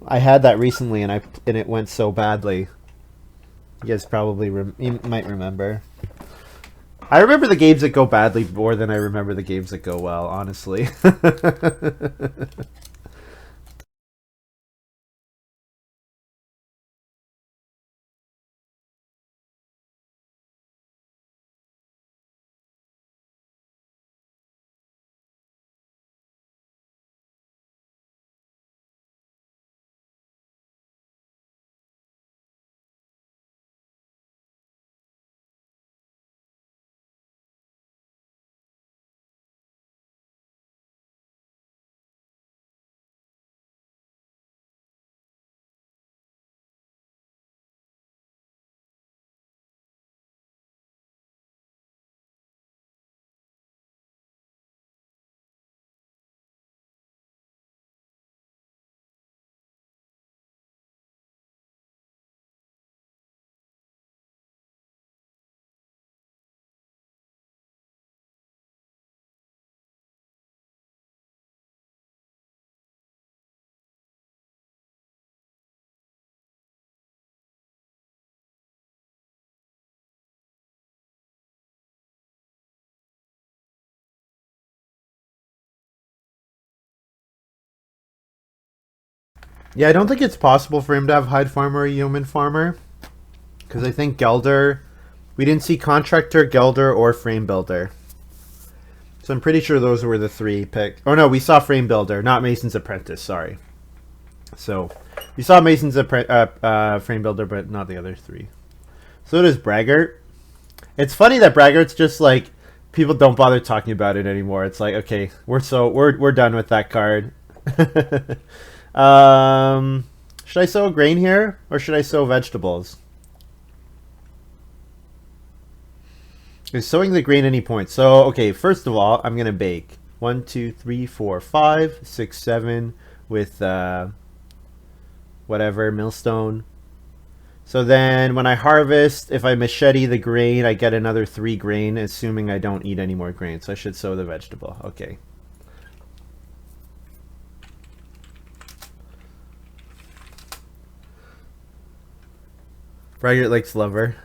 had that recently and it went so badly. You guys probably you might remember. I remember the games that go badly more than I remember the games that go well, honestly. Yeah, I don't think it's possible for him to have Hide Farmer or Yeoman Farmer. Because I think Gelder... We didn't see Contractor, Gelder, or Frame Builder. So I'm pretty sure those were the 3 picked. Oh no, we saw Frame Builder, not Mason's Apprentice, sorry. So, we saw Mason's Frame Builder, but not the other 3. So does Braggart. It's funny that Braggart's just like... People don't bother talking about it anymore. It's like, okay, we're done with that card. Should I sow grain here, or should I sow vegetables? Is sowing the grain any point? So, okay, first of all, I'm gonna bake 1, 2, 3, 4, 5, 6, 7 with whatever millstone. So then, when I harvest, if I machete the grain, I get another 3 grain, assuming I don't eat any more grain. So I should sow the vegetable. Okay. Braggart likes lover.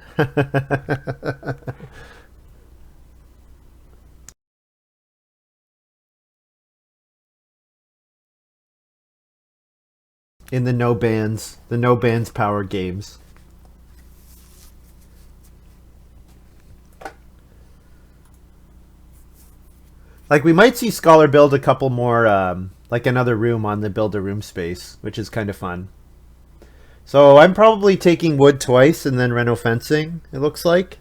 In the no bans power games. Like we might see Scholar build a couple more, like another room on the build a room space, which is kind of fun. So I'm probably taking wood twice and then reno fencing, it looks like.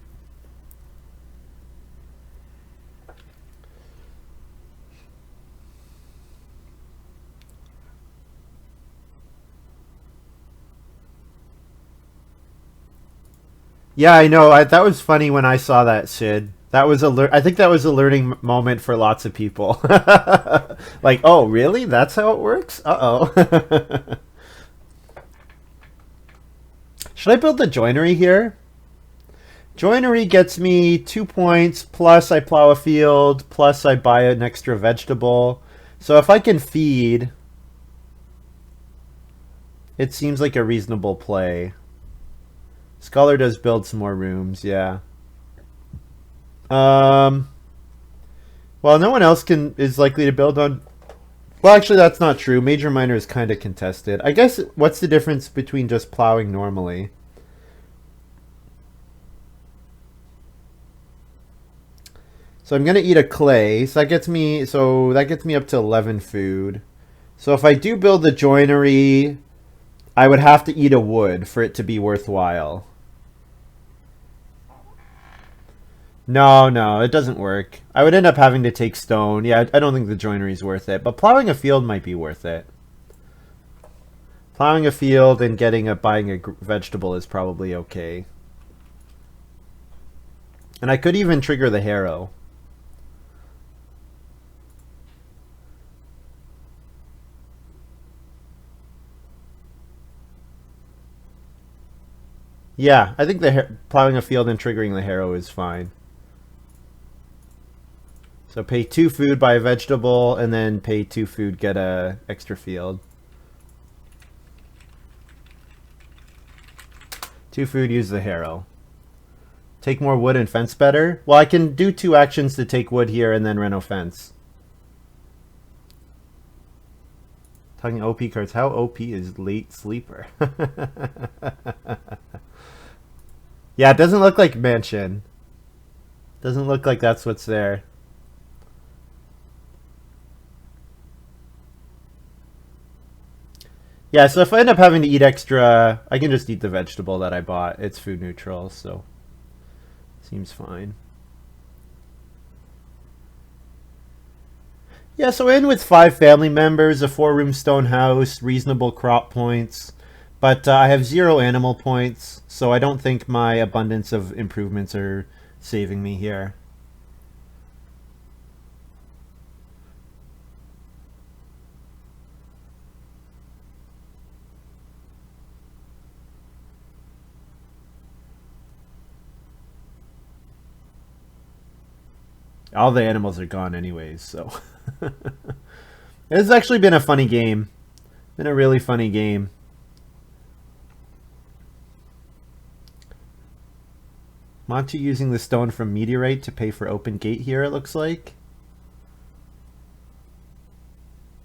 Yeah, I know. That was funny when I saw that, Sid. That was I think that was a learning moment for lots of people. Like, oh, really? That's how it works? Uh-oh. Should I build the joinery here? Joinery gets me 2 points, plus I plow a field, plus I buy an extra vegetable. So if I can feed, it seems like a reasonable play. Scholar does build some more rooms, yeah. Well, no one else is likely to build on. Well, actually, that's not true. Major Minor is kind of contested. I guess, what's the difference between just plowing normally? So I'm gonna eat a clay. So that gets me up to 11 food. So if I do build the joinery, I would have to eat a wood for it to be worthwhile. No, it doesn't work. I would end up having to take stone. Yeah, I don't think the joinery is worth it. But plowing a field might be worth it. Plowing a field and buying a vegetable is probably okay. And I could even trigger the harrow. Yeah, I think plowing a field and triggering the harrow is fine. So pay 2 food, buy a vegetable, and then pay 2 food, get a extra field. 2 food, use the harrow. Take more wood and fence better? Well, I can do 2 actions to take wood here and then reno fence. Talking OP cards. How OP is Late Sleeper? Yeah, it doesn't look like Mansion. Doesn't look like that's what's there. Yeah, so if I end up having to eat extra, I can just eat the vegetable that I bought. It's food neutral, so seems fine. Yeah, so in with 5 family members, a 4-room stone house, reasonable crop points, but I have 0 animal points, so I don't think my abundance of improvements are saving me here. All the animals are gone anyways, so. It's actually been a funny game. Been a really funny game. Montu using the stone from Meteorite to pay for open gate here, it looks like.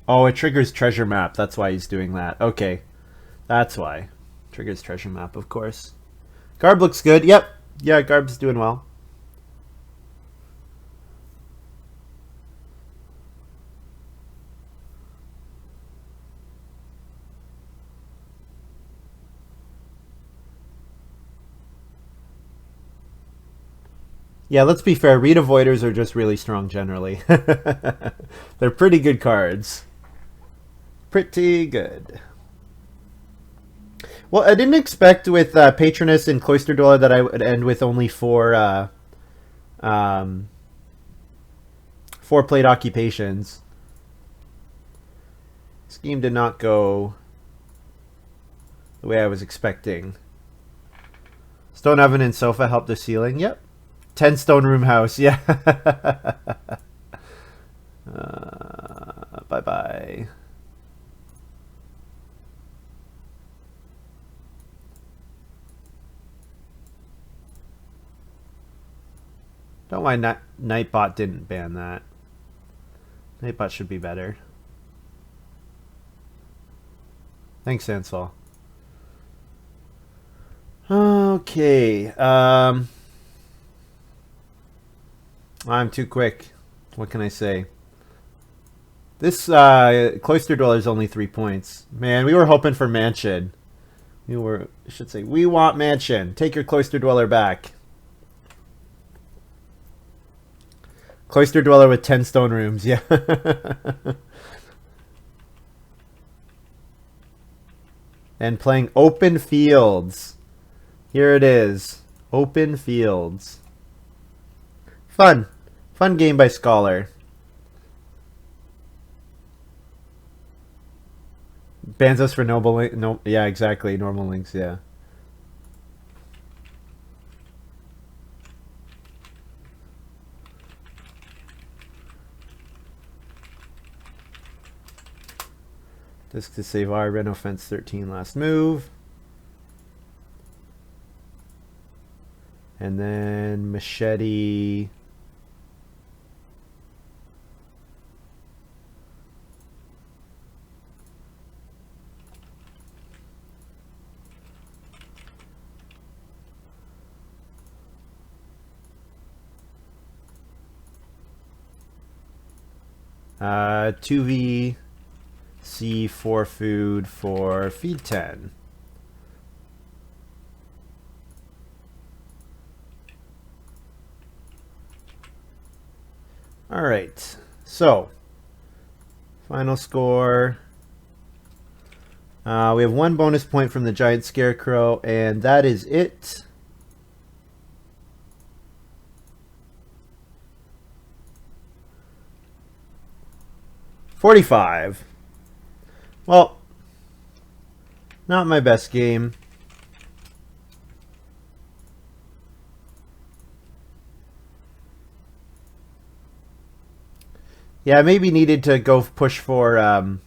Oh, it triggers treasure map. That's why he's doing that. Okay. That's why. Triggers treasure map, of course. Garb looks good. Yep. Yeah, Garb's doing well. Yeah, let's be fair. Read Avoiders are just really strong generally. They're pretty good cards. Pretty good. Well, I didn't expect with Patroness and Cloister Dweller that I would end with only 4 plate occupations. This game did not go the way I was expecting. Stone oven and sofa help the ceiling. Yep. 10 stone room house. Yeah. Bye-bye. Don't mind that Nightbot didn't ban that. Nightbot should be better. Thanks, Ansel. Okay. I'm too quick. What can I say? This Cloister Dweller is only 3 points. Man, we were hoping for Mansion. I should say, we want Mansion. Take your Cloister Dweller back. Cloister Dweller with 10 stone rooms, yeah. And playing Open Fields. Here it is. Open Fields. Fun. Fun game by Scholar. Bans us for noble link. No, yeah, exactly. Normal links, yeah. Disc to save R, Red offense 13 last move. And then Machete. Uh, 2V C4 food for feed 10. All right, so final score. We have 1 bonus point from the giant scarecrow, and that is it. $45. Well, not my best game. Yeah, maybe needed to go push for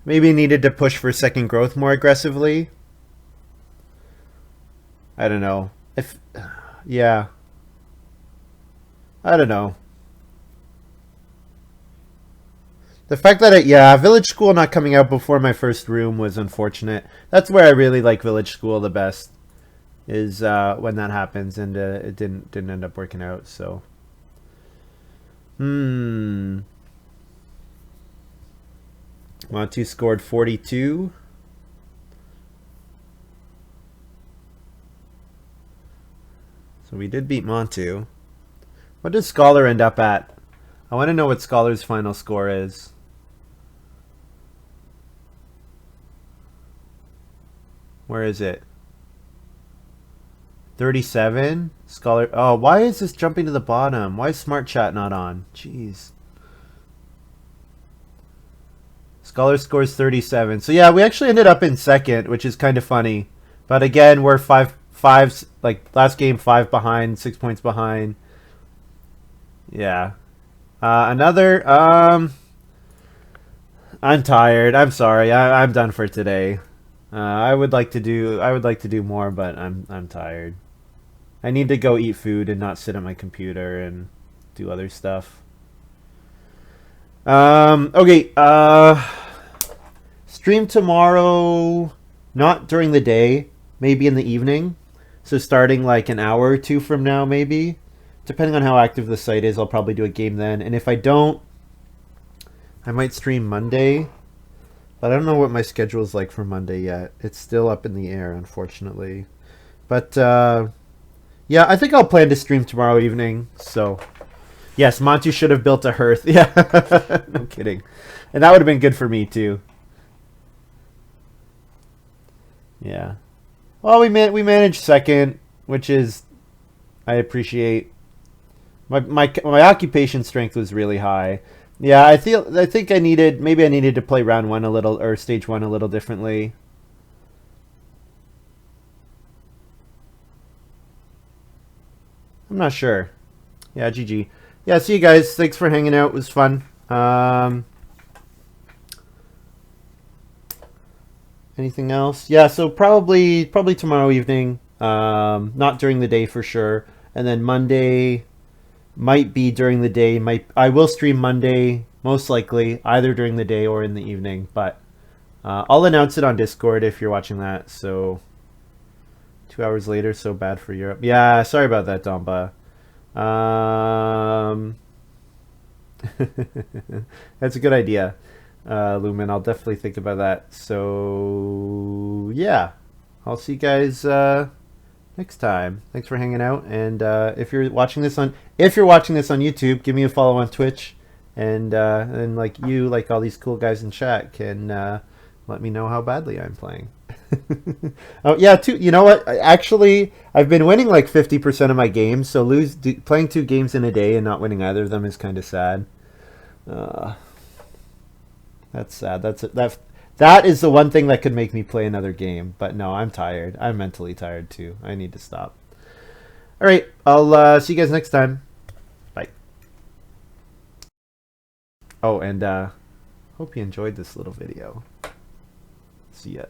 maybe needed to push for second growth more aggressively. I don't know. Yeah. I don't know. The fact that Village School not coming out before my first room was unfortunate. That's where I really like Village School the best, is when that happens, and it didn't end up working out. So, Montu scored 42. So we did beat Montu. What does Scholar end up at? I want to know what Scholar's final score is. Where is it? 37? Scholar. Oh, why is this jumping to the bottom? Why is Smart Chat not on? Jeez. Scholar scores 37. So yeah, we actually ended up in second, which is kind of funny. But again, we're five, like last game 5 behind, 6 points behind. Yeah. Another. I'm tired. I'm sorry. I'm done for today. I would like to do more, but I'm tired. I need to go eat food and not sit at my computer and do other stuff. Okay. Stream tomorrow, not during the day, maybe in the evening. So starting like an hour or 2 from now, maybe. Depending on how active the site is, I'll probably do a game then. And if I don't, I might stream Monday. But I don't know what my schedule is like for Monday yet. It's still up in the air, unfortunately. But, yeah, I think I'll plan to stream tomorrow evening. So, yes, Montu should have built a hearth. Yeah, no kidding. And that would have been good for me, too. Yeah. Well, we managed second, which is, I appreciate. My occupation strength was really high. Yeah, I think I needed to play round 1 a little, or stage 1 a little differently. I'm not sure. Yeah, GG. Yeah, see you guys. Thanks for hanging out. It was fun. Anything else? Yeah, so probably tomorrow evening. Not during the day for sure. And then Monday might be during the day. I will stream Monday, most likely, either during the day or in the evening. But I'll announce it on Discord if you're watching that. So 2 hours later, so bad for Europe. Yeah, sorry about that, Domba. That's a good idea, Lumen. I'll definitely think about that. So yeah, I'll see you guys next time. Thanks for hanging out. And if you're watching this on YouTube, give me a follow on Twitch. And like all these cool guys in chat can let me know how badly I'm playing. Oh yeah, you know what? Actually, I've been winning like 50% of my games. So playing 2 games in a day and not winning either of them is kind of sad. That's sad. That is the one thing that could make me play another game. But no, I'm tired. I'm mentally tired too. I need to stop. All right, I'll see you guys next time. Oh, and hope you enjoyed this little video. See ya.